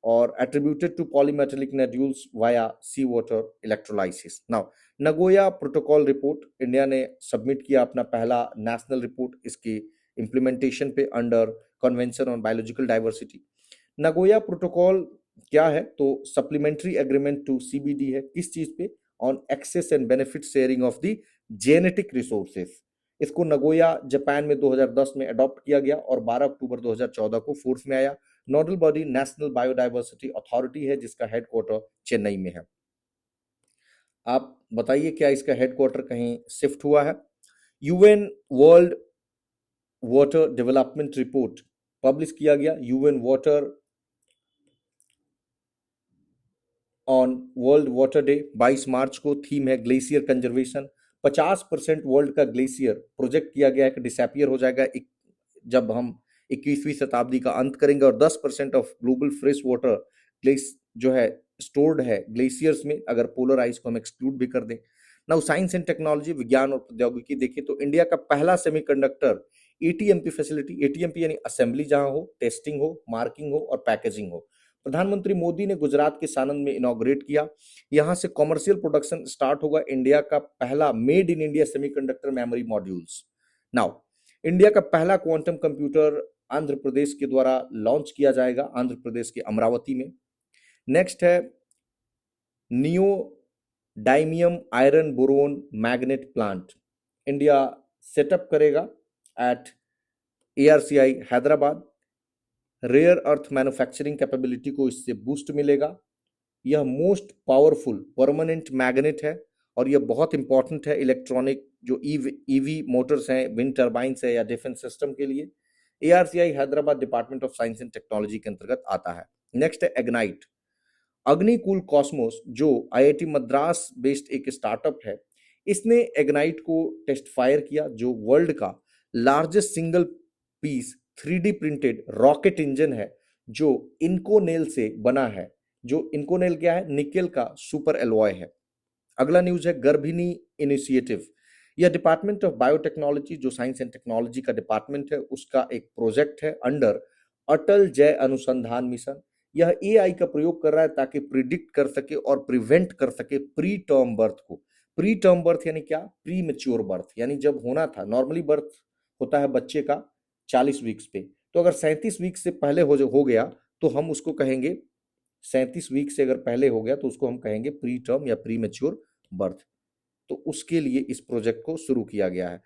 और attributed to polymetallic nodules via sea water electrolysis. Now Nagoya Protocol report, India ने सबमिट किया अपना पहला नेशनल रिपोर्ट इसकी इम्प्लीमेंटेशन पे under Convention on Biological Diversity. Nagoya Protocol क्या है? तो सप्लीमेंट्री एग्रीमेंट टू सीबीडी है। किस चीज पे? On access and benefit sharing of the genetic resources. इसको नगोया जापान में 2010 में अडॉप्ट किया गया, और 12 अक्टूबर 2014 को फोर्स में आया। Nodal body national biodiversity authority है जिसका हेडक्वार्टर चेन्नई में है। आप बताइए क्या इसका हेडक्वार्टर कहीं शिफ्ट हुआ है? UN world water development report publish किया गया। UN water on world water day 22 मार्च को। थीम है ग्लेशियर कंजर्वेशन। 50% वर्ल्ड का ग्लेशियर प्रोजेक्ट किया गया है कि डिसअपियर हो जाएगा जब हम 21वीं शताब्दी का अंत करेंगे, और 10% of global fresh water glace जो है स्टोर्ड है ग्लेशियर्स में, अगर पोलर आइस को हम एक्सक्लूड भी कर दें। नाउ साइंस एंड टेक्नोलॉजी, विज्ञान और प्रौद्योगिकी देखें तो इंडिया का पहला सेमीकंडक्टर एटीएमपी फैसिलिटी, एटीएमपी यानी असेंबली जहां हो, टेस्टिंग हो, मार्किंग हो और पैकेजिंग हो, प्रधानमंत्री मोदी ने गुजरात के सानंद में इनॉग्रेट किया। यहां से कॉमर्शियल प्रोडक्शन स्टार्ट होगा इंडिया का पहला made in India semiconductor memory modules. Now India का पहला क्वांटम कंप्यूटर आंध्र प्रदेश के द्वारा लॉन्च किया जाएगा, आंध्र प्रदेश के अमरावती में। नेक्स्ट है neodymium iron boron magnet plant, India set up करेगा at ARCI Hyderabad. Rare earth manufacturing capability को इससे बूस्ट मिलेगा। यह मोस्ट पावरफुल परमानेंट मैग्नेट है और यह बहुत इंपॉर्टेंट है इलेक्ट्रॉनिक जो ईवी मोटर्स हैं, विंड टर्बाइंस है या डिफेंस सिस्टम के लिए। ARCI Hyderabad Department of Science and Technology के अंतर्गत आता है। नेक्स्ट है एग्नाइट, अग्निकूल कॉस्मोस जो आईआईटी मद्रास बेस्ड एक स्टार्टअप है, इसने एग्नाइट को टेस्ट फायर किया जो वर्ल्ड का largest single piece 3D printed rocket engine है जो इनकोनेल से बना है। जो इनकोनेल क्या है? निकेल का सुपर एलॉय है। अगला न्यूज है गर्भिणी इनिशिएटिव। यह डिपार्टमेंट ऑफ बायोटेक्नोलॉजी जो साइंस एंड टेक्नोलॉजी का डिपार्टमेंट है उसका एक प्रोजेक्ट है अंडर अटल जय अनुसंधान मिशन। यह एआई का प्रयोग कर रहा है ताकि प्रिडिक्ट कर सके और प्रिवेंट कर सके प्री टर्म बर्थ को। प्री टर्म बर्थ यानी क्या? प्री मेच्योर बर्थ, यानी जब होना था, नॉर्मली बर्थ होता है बच्चे का 40 वीक्स पे, तो अगर 37 वीक से पहले हो गया तो हम उसको कहेंगे, 37 वीक से अगर पहले हो गया तो उसको हम कहेंगे प्री टर्म या प्री मेच्योर बर्थ। तो उसके लिए इस प्रोजेक्ट को शुरू किया गया है।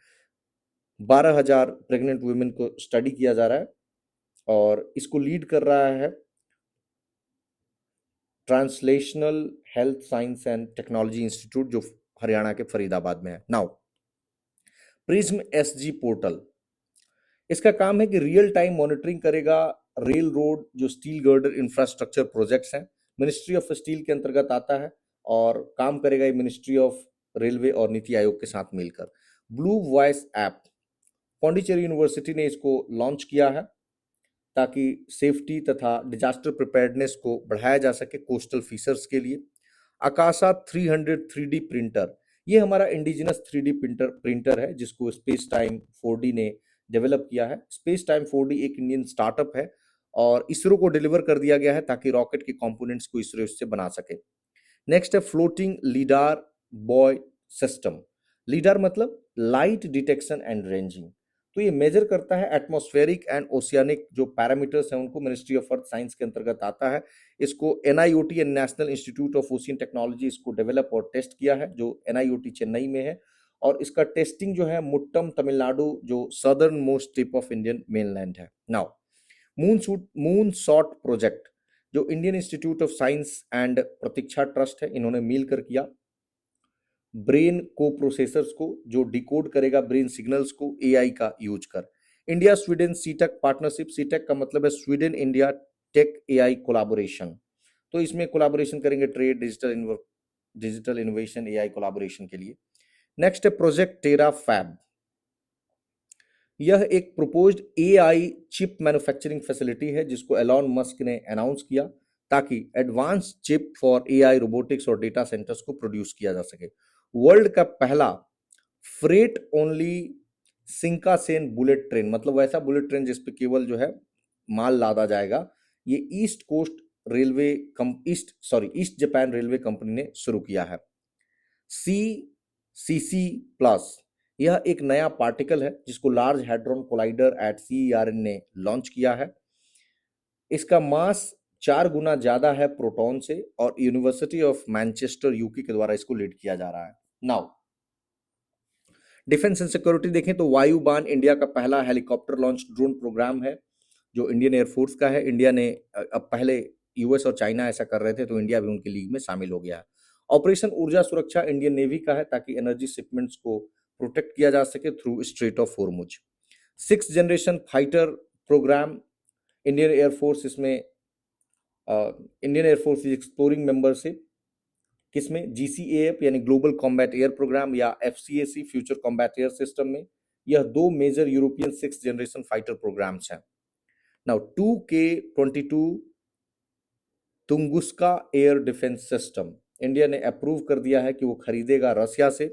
12,000 प्रेग्नेंट वुमेन को स्टडी किया जा रहा है और इसको लीड कर रहा है translational health science and technology institute जो हरियाणा के फरीदाबाद में है। नाउ प्रिज्म एसजी पोर्टल, इसका काम है कि रियल टाइम मॉनिटरिंग करेगा रेल रोड जो स्टील गर्डर इंफ्रास्ट्रक्चर प्रोजेक्ट्स हैं, मिनिस्ट्री ऑफ स्टील के अंतर्गत आता है और काम करेगा ये मिनिस्ट्री ऑफ रेलवे और नीति आयोग के साथ मिलकर। Blue voice app, Pondicherry university ने इसको लॉन्च किया है ताकि सेफ्टी तथा डिजास्टर प्रिपेयर्डनेस को बढ़ाया जा सके कोस्टल फिशर्स के लिए। आकाशा 300 3D प्रिंटर, ये हमारा इंडिजिनस 3D प्रिंटर है जिसको स्पेस टाइम 4D ने डेवलप किया है। स्पेस टाइम 4D एक इंडियन स्टार्टअप है और इसरो को डिलीवर कर दिया गया है ताकि रॉकेट के कंपोनेंट्स को इसरो इससे बना सके। नेक्स्ट है फ्लोटिंग लीडार बॉय सिस्टम। लीडार मतलब लाइट डिटेक्शन एंड रेंजिंग, तो ये मेजर करता है एटमॉस्फेरिक एंड ओशियानिक जो पैरामीटर्स हैं उनको, मिनिस्ट्री ऑफ अर्थ साइंस के अंतर्गत आता है। इसको NIOT and National Institute of Ocean Technology इसको डेवलप और टेस्ट किया है जो एनआईओटी चेन्नई में है, और इसका टेस्टिंग जो है मुट्टम तमिलनाडु जो southern most tip of Indian mainland है। नाउ मून शॉट प्रोजेक्ट जो Indian institute of Science and Pratiksha trust है इन्होंने मिलकर किया। ब्रेन को प्रोसेसर्स को जो डिकोड करेगा ब्रेन सिग्नल्स को एआई का यूज कर। India Sweden SITEC partnership, SITEC का मतलब है Sweden India tech AI collaboration, तो इसमें कोलैबोरेशन करेंगे trade digital innovation AI collaboration के लिए। नेक्स्ट है प्रोजेक्ट टेरा फैब, यह एक proposed AI chip manufacturing facility है जिसको एलॉन मस्क ने अनाउंस किया ताकि advance chip for AI robotics और डेटा सेंटर्स को प्रोड्यूस किया जा सके। वर्ल्ड का पहला फ्रेट ओनली सिंकासेन बुलेट ट्रेन, मतलब वैसा बुलेट ट्रेन जिसपे केवल जो है माल लादा जाएगा, ये ईस्ट जापान रेलवे कंपनी ने शुरू किया है। CCC प्लस, यह एक नया पार्टिकल है जिसको large hadron collider at CERN ने लॉन्च किया है। इसका मास 4 गुना ज्यादा है प्रोटॉन से और यूनिवर्सिटी ऑफ मैनचेस्टर यूके के द्वारा इसको लीड किया जा रहा है। नाउ डिफेंस एंड सिक्योरिटी देखें तो वायुबान इंडिया का पहला हेलीकॉप्टर लॉन्च ड्रोन प्रोग्राम है जो इंडियन एयरफोर्स का है। इंडिया ने अब पहले यूएस और चाइना ऐसा कर रहे थे, तो इंडिया भी उनकी लीग में शामिल हो गया है। ऑपरेशन ऊर्जा सुरक्षा इंडियन नेवी का है, ताकि एनर्जी शिपमेंट्स को प्रोटेक्ट किया जा सके through strait of Hormuz. 6th generation fighter program Indian air force, इसमें Indian air force is exploring membership किसमें, जीसीएएफ यानी ग्लोबल कॉम्बैट एयर प्रोग्राम, या FCAC future combat air system में। यह दो major European 6th generation fighter programs हैं। Now 2K-22 Tunguska air defence system India ने approve कर दिया है कि वो खरीदेगा रसिया से।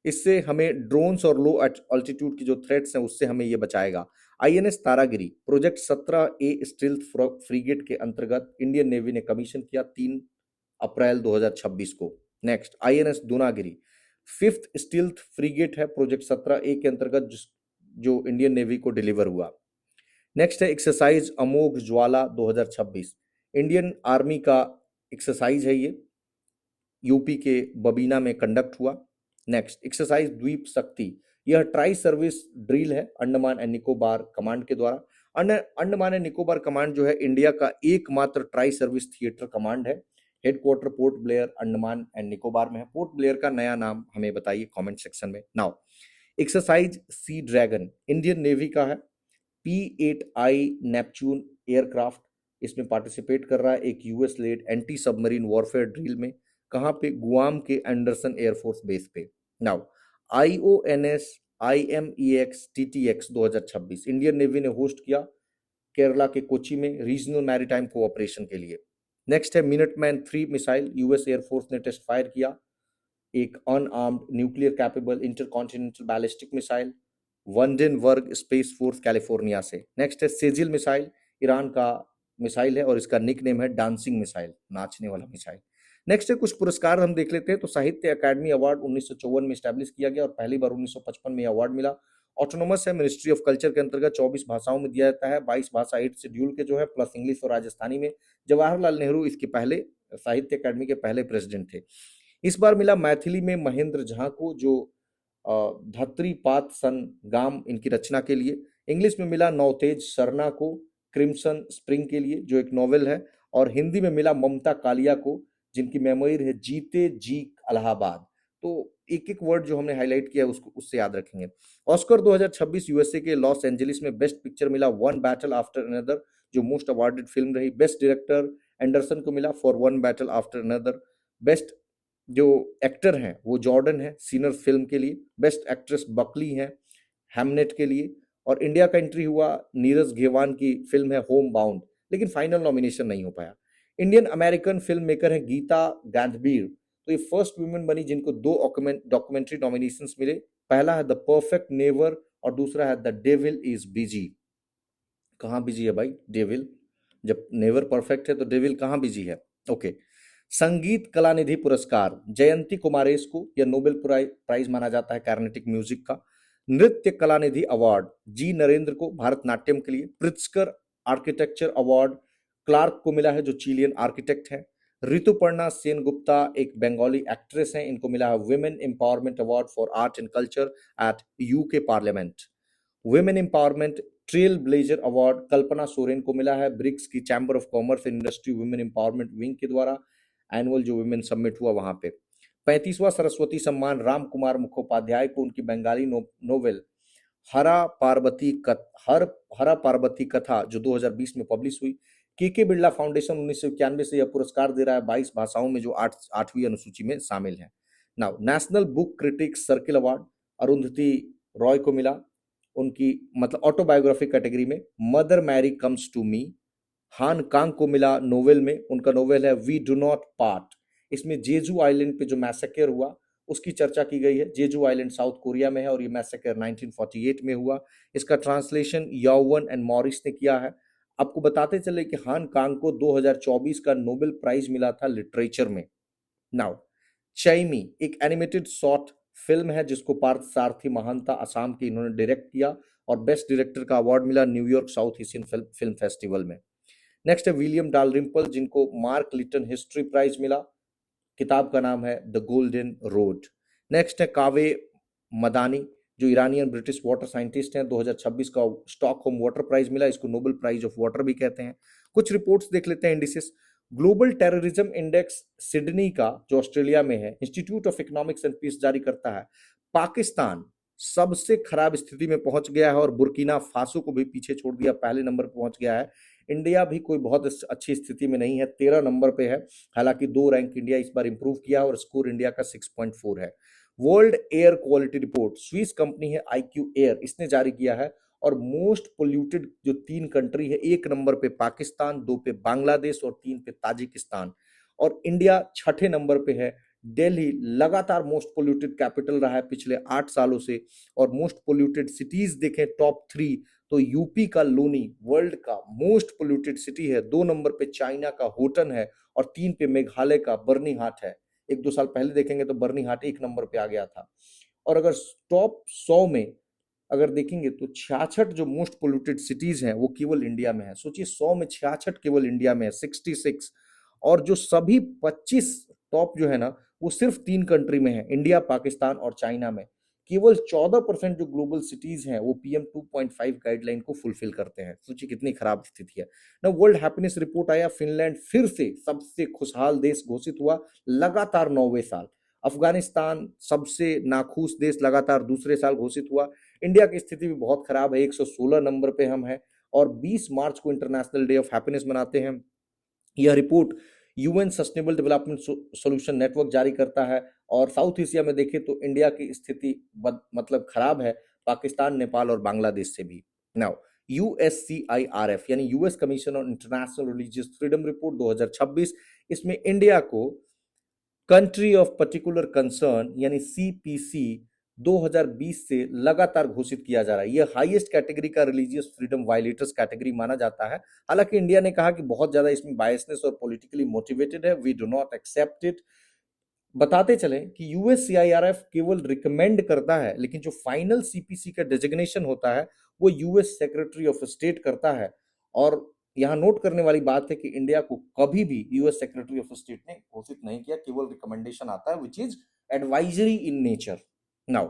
इससे हमें ड्रोन्स और लो अल्टीट्यूड की जो थ्रेट्स हैं उससे हमें ये बचाएगा। INS Taragiri project 17A stealth freight के अंतर्गत इंडियन नेवी ने कमीशन किया 3 अप्रैल 2026 को। Next INS Dunagiri 5th stealth freight है प्रोजेक्ट 17A के अंतर्गत, जो इंडियन नेवी को डिलीवर हुआ। नेक्स्ट है एक्सरसाइज अमोघ ज्वाला 2026, इंडियन आर्मी का एक्सरसाइज है ये, यूपी के बबीना में कंडक्ट हुआ। नेक्स्ट एक्सरसाइज द्वीप शक्ति, यह ट्राई सर्विस ड्रिल है अंडमान एंड निकोबार कमांड के द्वारा। अंडमान एंड निकोबार कमांड जो है इंडिया का एकमात्र ट्राई सर्विस थिएटर कमांड है। Headquarter port Blair Andaman and Nicobar में है। पोर्ट ब्लेयर का नया नाम हमें बताइए कमेंट सेक्शन में। Now exercise sea dragon Indian navy का है। P-8I नेपच्यून एयरक्राफ्ट इसमें पार्टिसिपेट कर रहा है एक US led anti submarine warfare drill में। कहां पे, गुआम के एंडरसन एयरफोर्स बेस पे। Now IONS IMEX TTX 2026 Indian navy ने होस्ट किया केरला के कोची में रीजनल मैरीटाइम कोऑपरेशन के लिए। नेक्स्ट है मिनटमैन 3 मिसाइल, यूएस एयरफोर्स ने टेस्ट फायर किया एक unarmed nuclear capable intercontinental ballistic missile Vandenberg space force California से। नेक्स्ट है सेजिल मिसाइल, ईरान का मिसाइल है और इसका निक नेम है डांसिंग मिसाइल, नाचने वाला मिसाइल। नेक्स्ट है कुछ पुरस्कार हम देख लेते हैं। तो साहित्य अकादमी अवार्ड 1954 में स्टैब्लिश किया गया और पहली बार 1955 में अवार्ड मिला। ऑटोनोमस है, मिनिस्ट्री ऑफ कल्चर के अंतर्गत 24 भाषाओं में दिया जाता है, 22 भाषा 8 शेड्यूल के जो है प्लस इंग्लिश और राजस्थानी में। जवाहरलाल नेहरू इसके पहले साहित्य अकादमी के पहले प्रेसिडेंट थे। इस बार मिला मैथिली में महेंद्र झा को, जो धत्री पात सन गाम इनकी रचना के लिए। इंग्लिश में मिला नवतेज सरना को क्रिम्सन स्प्रिंग के लिए, जो एक नॉवेल है। और हिंदी में मिला ममता कालिया को, जिनकी मेमोरी है जीते जी इलाहाबाद। तो एक एक वर्ड जो हमने हाईलाइट किया है उसको उससे याद रखेंगे। ऑस्कर 2026 यूएसए के लॉस एंजलिस में बेस्ट पिक्चर मिला वन बैटल आफ्टर अनदर, जो मोस्ट अवार्डेड फिल्म रही। बेस्ट डायरेक्टर एंडरसन को मिला for one battle after another. Best जो एक्टर हैं वो जॉर्डन है सीनर फिल्म के लिए। बेस्ट एक्ट्रेस बकली है हैमनेट के लिए। और इंडिया का एंट्री हुआ नीरज घेवान की फिल्म है होम बाउंड, लेकिन फाइनल नॉमिनेशन नहीं हो पाया। इंडियन अमेरिकन फिल्म मेकर है गीता गांधीर, तो ये फर्स्ट वुमेन बनी जिनको 2 डॉक्यूमेंट्री नॉमिनेशंस मिले। पहला है द परफेक्ट नेवर और दूसरा है द डेविल इज बिजी। कहाँ बिजी है भाई डेविल, जब नेवर परफेक्ट है तो डेविल कहाँ बिजी है। ओके। संगीत कलानिधि पुरस्कार जयंती कुमारेश को, यह नोबेल प्राइज माना जाता है कार्नेटिक म्यूजिक का। नृत्य कलानिधि अवार्ड जी नरेंद्र को भारतनाट्यम के लिए। प्रित्जकर आर्किटेक्चर अवार्ड क्लार्क को मिला है, जो चिलियन आर्किटेक्ट है। ऋतुपर्णा सेनगुप्ता एक बंगाली एक्ट्रेस हैं, इनको मिला है women empowerment award for art and culture at UK Parliament. Women empowerment trailblazer award Kalpana Soren को मिला है ब्रिक्स की chamber of commerce and industry women empowerment wing के द्वारा। एनुअल जो वुमेन समिट हुआ वहां पे। 35वां सरस्वती सम्मान राम कुमार मुखोपाध्याय को उनकी बंगाली नोवेल हरा पार्वती कथा जो 2020 में पब्लिश हुई। के बिरला फाउंडेशन 1991 से यह पुरस्कार दे रहा है 22 भाषाओं में, जो 8वीं अनुसूची में शामिल है। Now national book critics circle award Arundhati Roy को मिला, उनकी मतलब ऑटोबायोग्राफी कैटेगरी में। Mother Mary Comes to Me Han Kang को मिला नोवेल में, उनका नोवेल है वी डू नॉट पार्ट। इसमें जेजू आइलैंड पे जो मैसेकर हुआ उसकी चर्चा की गई है। जेजू आइलैंड साउथ कोरिया में है और ये मैसेकर 1948 में हुआ। इसका ट्रांसलेशन यौवन एंड मॉरिस ने किया है। आपको बताते चले कि हान कांग को 2024 का नोबेल प्राइज मिला था लिटरेचर में। नाउ चैमी एक एनिमेटेड शॉर्ट फिल्म है जिसको पार्थ सारथी महानता असम के इन्होंने डायरेक्ट किया और बेस्ट डायरेक्टर का अवार्ड मिला New York south Asian film festival में। नेक्स्ट है विलियम डालरिम्पल जिनको मार्क लिटन हिस्ट्री प्राइज मिला, किताब का नाम है द गोल्डन रोड। नेक्स्ट है कावे मदानी जो ईरानियन ब्रिटिश वाटर साइंटिस्ट हैं, 2026 का स्टॉकहोम वाटर प्राइज मिला, इसको नोबेल प्राइज ऑफ वाटर भी कहते हैं। कुछ रिपोर्ट्स देख लेते हैं, indices. Global terrorism index Sydney का, जो ऑस्ट्रेलिया में है, institute of economics and peace जारी करता है। पाकिस्तान सबसे खराब स्थिति में पहुंच गया है और बुर्किना फासो को भी पीछे छोड़ दिया, पहले नंबर पर पहुंच गया है। इंडिया भी कोई बहुत अच्छी स्थिति में नहीं है, 13 नंबर पे है। हालांकि 2 रैंक इंडिया इस बार इंप्रूव किया और स्कोर इंडिया का 6.4 है। World air quality report Swiss company है आईक्यू एयर, इसने जारी किया है। और मोस्ट पोल्यूटेड जो 3 कंट्री है, 1 नंबर पे पाकिस्तान, 2 पे बांग्लादेश और 3 पे ताजिकिस्तान, और इंडिया 6ठे नंबर पे है। दिल्ली लगातार मोस्ट पोल्यूटेड कैपिटल रहा है पिछले 8 सालों से। और मोस्ट पोल्यूटेड सिटीज देखें टॉप 3, तो यूपी का लोनी वर्ल्ड का मोस्ट पोल्यूटेड सिटी है, 2 नंबर पे चाइना का होटन है और 3 पे मेघालय का बर्नीहाट है। 1-2 साल पहले देखेंगे तो बर्नीहाट 1 नंबर पे आ गया था। और अगर टॉप 100 में अगर देखेंगे तो 66 जो मोस्ट पोल्यूटेड सिटीज हैं वो केवल इंडिया में है। सोचिए 100 में 66 केवल इंडिया में है, 66। और जो सभी 25 टॉप जो है ना, वो सिर्फ 3 कंट्री में है, इंडिया, पाकिस्तान और चाइना में। केवल 14% जो ग्लोबल सिटीज हैं वो पीएम 2.5 गाइडलाइन को फुलफिल करते हैं। सोचिए कितनी खराब स्थिति है ना। वर्ल्ड हैप्पीनेस रिपोर्ट आया, फिनलैंड फिर से सबसे खुशहाल देश घोषित हुआ लगातार 9वें साल। अफगानिस्तान सबसे नाखुश देश लगातार दूसरे साल घोषित हुआ। इंडिया की स्थिति भी बहुत खराब है, 116 नंबर पे हम हैं। और 20 मार्च को इंटरनेशनल डे ऑफ हैप्पीनेस मनाते हैं। यह report UN sustainable development solution network जारी करता है। और साउथ एशिया में देखें तो इंडिया की स्थिति मतलब खराब है, पाकिस्तान, नेपाल और बांग्लादेश से भी। नाउ यूएससीआईआरएफ यानी US commission on international religious freedom report 2026, इसमें इंडिया को कंट्री ऑफ पर्टिकुलर कंसर्न यानी सीपीसी 2020 से लगातार घोषित किया जा रहा है। यह हाईएस्ट कैटेगरी का रिलीजियस फ्रीडम वायलेटर्स कैटेगरी माना जाता है। हालांकि इंडिया ने कहा कि बहुत ज्यादा इसमें बायसनेस और पॉलिटिकली मोटिवेटेड है, we do not accept it. बताते चलें कि यूएससीआईआरएफ केवल रिकमेंड करता है, लेकिन जो फाइनल सीपीसी का डेजिग्नेशन होता है वो यूएस सेक्रेटरी ऑफ स्टेट करता है। और यहां नोट करने वाली बात है कि इंडिया को कभी भी यूएस सेक्रेटरी ऑफ स्टेट ने घोषित नहीं किया, केवल रिकमेंडेशन आता है which is advisory in nature. Now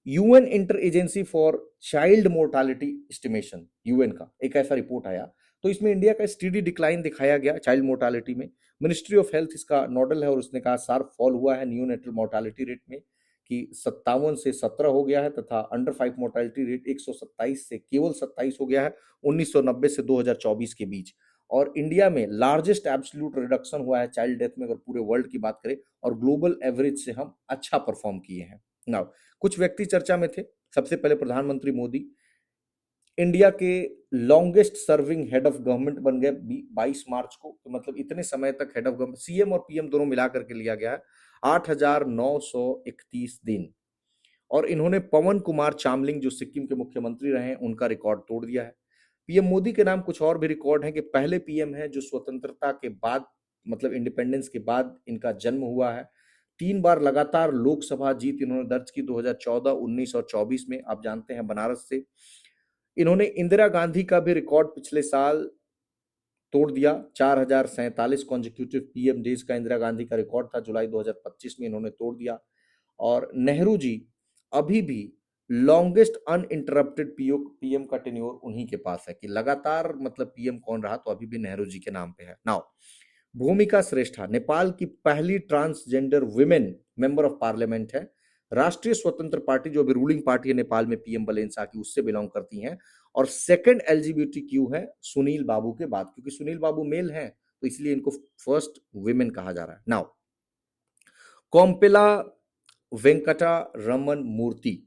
UN inter agency for child mortality estimation, UN का एक ऐसा रिपोर्ट आया, तो इसमें इंडिया का स्टेडी डिक्लाइन दिखाया गया चाइल्ड मोर्टालिटी में। मिनिस्ट्री ऑफ हेल्थ इसका नोडल है और उसने कहा शार्प फॉल हुआ है न्यूनेटल मोर्टालिटी रेट में, कि 57 से 17 हो गया है, तथा अंडर 5 मोर्टालिटी रेट 127 से केवल 27 हो गया है 1990 से 2024 के बीच। और इंडिया में लार्जेस्ट एब्सोल्यूट रिडक्शन हुआ है चाइल्ड डेथ में अगर पूरे वर्ल्ड की बात करें, और ग्लोबल एवरेज से हम अच्छा परफॉर्म किए हैं। नाउ कुछ व्यक्ति चर्चा में थे। सबसे पहले प्रधानमंत्री मोदी इंडिया के longest serving head of government बन गए 22 मार्च को, तो मतलब इतने समय तक हेड ऑफ गवर्नमेंट, सीएम और पीएम दोनों मिला करके लिया गया है, 8,931 दिन। और इन्होंने पवन कुमार चामलिंग जो सिक्किम के मुख्यमंत्री रहे हैं उनका रिकॉर्ड तोड़ दिया है। पीएम मोदी के नाम कुछ और भी रिकॉर्ड है कि पहले पीएम है जो स्वतंत्रता के बाद मतलब इंडिपेंडेंस के बाद इनका जन्म हुआ है। 3 बार लगातार लोकसभा जीत इन्होंने दर्ज की, 2014, 19 और 24 में, आप जानते हैं बनारस से। इन्होंने इंदिरा गांधी का भी रिकॉर्ड पिछले साल तोड़ दिया, 4047 कॉन्जिक्यूटिव पीएम डेज का इंदिरा गांधी का रिकॉर्ड था, जुलाई 2025 में इन्होंने तोड़ दिया। और नेहरू जी अभी भी लॉन्गेस्ट अनइंटरप्टेड पीएम का टेन्योर उन्हीं के पास है, कि लगातार मतलब पीएम कौन रहा तो अभी भी नेहरू जी के नाम पे है। नाउ भूमिका श्रेष्ठा नेपाल की पहली transgender women member of parliament है। राष्ट्रीय स्वतंत्र पार्टी जो अभी रूलिंग पार्टी है नेपाल में, पीएम बलेंसा की, उससे बिलोंग करती हैं। और सेकंड एलजीबीटीक्यू है सुनील बाबू के बाद, क्योंकि सुनील बाबू मेल हैं तो इसलिए इनको फर्स्ट वुमेन कहा जा रहा है। नाउ कोम्पेला वेंकटा रमन मूर्ति,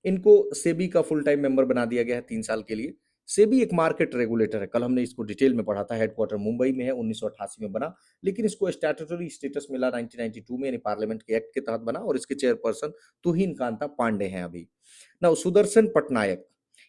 इनको सेबी का फुल टाइम मेंबर बना दिया गया है 3 साल के लिए। सेबी एक मार्केट रेगुलेटर है, कल हमने इसको डिटेल में पढ़ा था, हेडक्वार्टर मुंबई में है, 1988 में बना, लेकिन इसको स्टैट्यूटरी स्टेटस मिला 1992 में, यानी पार्लियामेंट के एक्ट के तहत बना। और इसके चेयरपर्सन तुहिन कांता पांडे हैं अभी। ना सुदर्शन पटनायक,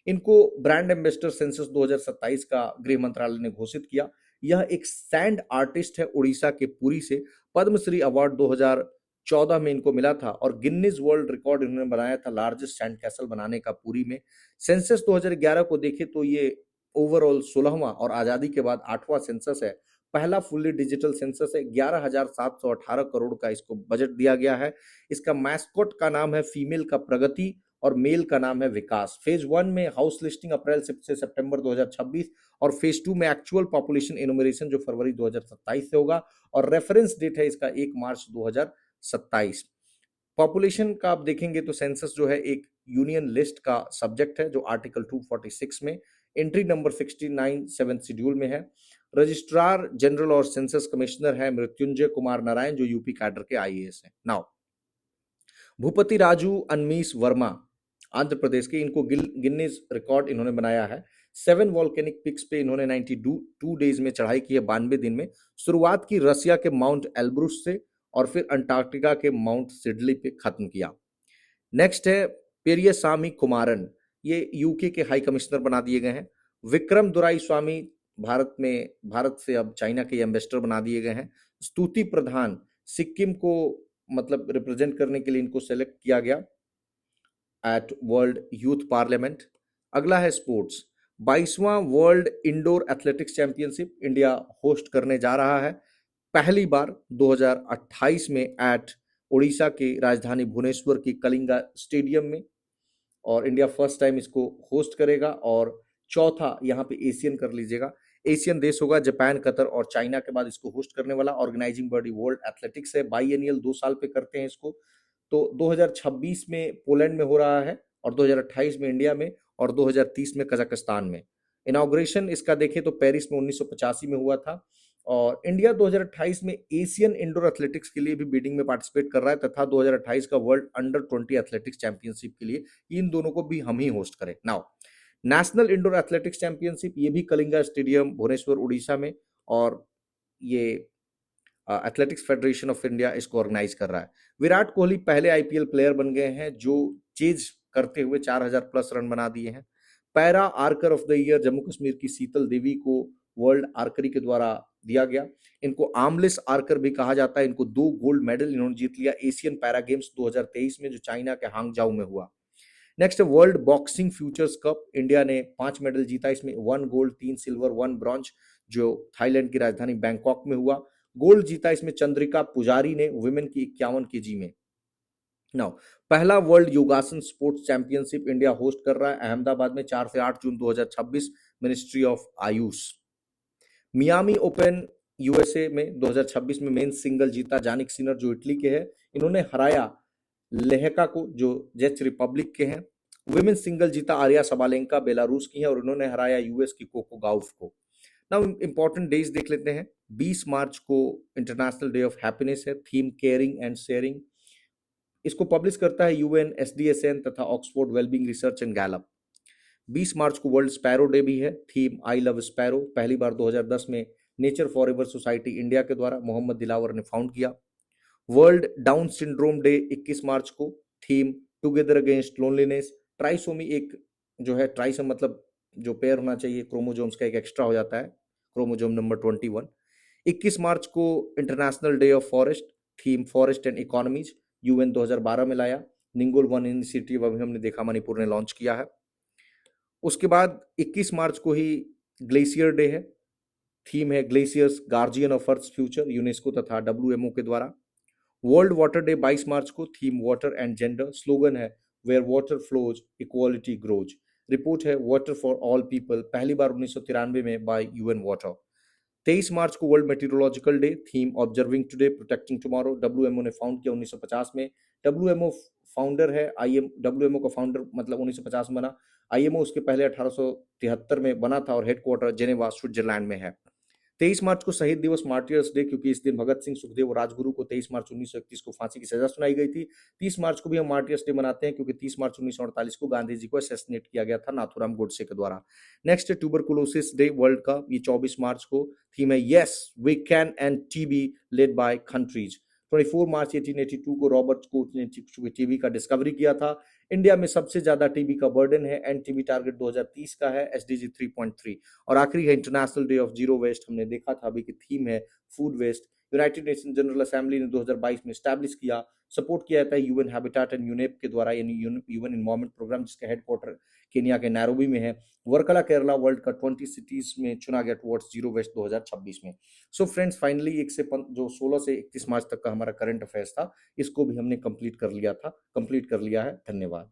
इनको ब्रांड एम्बेसडर सेंसस 2027 का गृह मंत्रालय ने घोषित किया। यह एक सैंड आर्टिस्ट है उड़ीसा के पुरी से, पद्मश्री अवार्ड 2014 में इनको मिला था। और गिनीज वर्ल्ड रिकॉर्ड इन्होंने बनाया था लार्जेस्ट सैंड कैसल बनाने का पुरी में। सेंसस 2011 को देखें तो ये ओवरऑल 16वां और आजादी के बाद 8वां सेंसस है। पहला फुल्ली डिजिटल सेंसस है। 11,718 करोड़ का इसको बजट दिया गया है। इसका मैस्कॉट का नाम है फीमेल का प्रगति और मेल का नाम है विकास। फेज 1 में हाउस लिस्टिंग अप्रैल से सितंबर 2026 और फेज 2 में एक्चुअल पॉपुलेशन इनुमरेशन जो फरवरी 2027 से होगा और रेफरेंस डेट है इसका 1 मार्च 2027। पॉपुलेशन का आप देखेंगे तो सेंसस जो है एक यूनियन लिस्ट का सब्जेक्ट है जो आर्टिकल 246 में एंट्री नंबर 69 7 शेड्यूल में है। रजिस्ट्रार जनरल और सेंसस कमिश्नर है मृत्युंजय कुमार नारायण जो यूपी कैडर के आईएएस हैं। नाउ भूपति राजू अनमीश वर्मा आंध्र प्रदेश के, इनको गिनीज रिकॉर्ड इन्होंने बनाया है। 7 वॉल्केनिक पिक्स पे इन्होंने 92 डेज में चढ़ाई की है, 92 दिन में। शुरुआत की रसिया के माउंट एल्ब्रुस से और फिर अंटार्कटिका के माउंट सिडली पे खत्म किया। नेक्स्ट है पेरियसामी कुमारन, ये यूके के हाई कमिश्नर बना दिए गए हैं। विक्रम दुराई स्वामी भारत से अब चाइना के एम्बेसडर बना दिए गए हैं। स्तुति प्रधान सिक्किम को मतलब रिप्रेजेंट करने के लिए इनको सेलेक्ट किया गया एट वर्ल्ड यूथ पार्लियामेंट। अगला है स्पोर्ट्स, 22वां world indoor athletics championship India host करने जा रहा है पहली बार 2028 में एट उड़ीसा की राजधानी भुवनेश्वर की कलिंगा स्टेडियम में, और इंडिया फर्स्ट टाइम इसको होस्ट करेगा। और चौथा यहाँ पे एशियन कर लीजिएगा, एशियन देश होगा जापान, कतर और चाइना के बाद इसको होस्ट करने वाला। ऑर्गेनाइजिंग बॉडी वर्ल्ड एथलेटिक्स है, बाइएनियल 2 साल पे करते हैं इसको। तो 2026 में पोलैंड में हो रहा है और 2028 में इंडिया में और 2030 में कजाकिस्तान में। इनॉग्रेशन इसका देखें तो पेरिस में 1985 में हुआ था। और इंडिया 2028 में एशियन इंडोर एथलेटिक्स के लिए भी बिडिंग में पार्टिसिपेट कर रहा है तथा 2028 का वर्ल्ड अंडर 20 एथलेटिक्स चैंपियनशिप के लिए इन दोनों को भी हम ही होस्ट करें। Now national indoor athletics championship, ये भी कलिंगा स्टेडियम भुवनेश्वर उड़ीसा में, और ये एथलेटिक्स फेडरेशन ऑफ इंडिया इसको ऑर्गेनाइज कर रहा है। विराट कोहली पहले आईपीएल प्लेयर बन गए हैं जो चेज करते हुए 4000 प्लस रन बना दिए हैं। Para archer of the year Jammu Kashmir की शीतल देवी को वर्ल्ड आर्करी के द्वारा दिया गया। इनको आर्मलेस आर्कर भी कहा जाता है। इनको 2 गोल्ड मेडल इन्होंने जीत लिया एशियन पैरा गेम्स 2023 में जो चाइना के हांगजाऊ में हुआ। Next world boxing futures cup, India ने 5 मेडल जीता, इसमें 1 गोल्ड 3 सिल्वर 1 ब्रॉन्ज जो थाईलैंड की राजधानी बैंकॉक में हुआ। गोल्ड जीता इसमें चंद्रिका पुजारी ने वुमेन की 51 केजी में। नाउ पहला वर्ल्ड योगासन स्पोर्ट्स चैंपियनशिप इंडिया होस्ट कर रहा है अहमदाबाद में 4 से 8 जून 2026, ministry of Ayush. Miami open USA में 2026 में मेंस सिंगल जीता जानिक सिनर जो इटली के हैं, इन्होंने हराया लेहका को जो जेच रिपब्लिक के हैं। वुमेन सिंगल जीता आर्या सबालेंका बेलारूस की है और इन्होंने हराया यूएस की कोको गाउफ को। नाउ इंपॉर्टेंट डेज देख लेते हैं। 20 मार्च को इंटरनेशनल डे ऑफ हैप्पीनेस है, थीम केयरिंग एंड शेयरिंग। इसको पब्लिश करता है यूएन, एसडीएसएन तथा Oxford wellbeing research and Gallup. 20 मार्च को वर्ल्ड स्पैरो डे भी है, थीम आई लव स्पैरो। पहली बार 2010 में नेचर फॉरएवर सोसाइटी इंडिया के द्वारा मोहम्मद दिलावर ने फाउंड किया। वर्ल्ड डाउन सिंड्रोम डे 21 मार्च को, theme together against loneliness. Trisomy एक जो है, ट्राइसोम मतलब जो पेयर होना चाहिए क्रोमोजोम्स का एक एक्स्ट्रा हो जाता है, क्रोमोजोम नंबर 21। 21 मार्च को international day of forest, theme forest and economies, UN 2012 में लाया। निंगोल 1 इनिशिएटिव अभी हमने देखा मणिपुर ने लॉन्च किया है। उसके बाद 21 मार्च को ही ग्लेशियर डे है, थीम है glaciers guardian of earth future, UNESCO तथा डब्ल्यूएमओ के द्वारा। वर्ल्ड वाटर डे 22 मार्च को, theme water and gender, slogan है where water flows equality grows. Report है वाटर फॉर ऑल पीपल, पहली बार 1993 में बाय यूएन वाटर। 23 मार्च को world meteorological day, theme observing today protecting tomorrow. WMO ने फाउंड किया 1950 में। डब्ल्यूएमओ फाउंडर है डब्ल्यूएमओ का फाउंडर मतलब 1950 में बना। आईएमओ उसके पहले 1873 में बना था और हेडक्वार्टर जेनेवा स्विट्जरलैंड में है। 23 मार्च को शहीद दिवस मार्टियर्स डे, क्योंकि इस दिन भगत सिंह सुखदेव और राजगुरु को 23 मार्च 1931 को फांसी की सजा सुनाई गई थी। 30 मार्च को भी हम मार्टियर्स डे मनाते हैं क्योंकि 30 मार्च 1948 को गांधी जी को असैसिनेट किया गया था नाथुराम गोडसे के द्वारा। नेक्स्ट है ट्यूबरकुलोसिस डे वर्ल्ड का, ये 24 मार्च को, थीम है yes we can end TB led by countries. 24 मार्च 1882 को रॉबर्ट कोच ने टीबी का डिस्कवरी किया था। इंडिया में सबसे ज्यादा टीबी का बर्डन है, एंड टीबी टारगेट 2030 का है एसडीजी 3.3। और आखिरी है international day of zero waste, हमने देखा था अभी कि थीम है food waste. United Nation General Assembly ने 2022 में स्टैब्लिश किया। सपोर्ट किया जाता है यूएन हैबिटेट एंड यूनेप के द्वारा, यानी यूएन एनवायरमेंट प्रोग्राम, जिसका हेडक्वार्टर केनिया के नैरोबी में है। वर्कला केरला वर्ल्ड का 20 सिटीज में चुना गया टुवर्ड्स जीरो वेस्ट 2026 में। सो फ्रेंड्स, फाइनली जो 16 से 31 मार्च तक का हमारा करंट अफेयर्स था, इसको भी हमने कंप्लीट कर लिया है। धन्यवाद।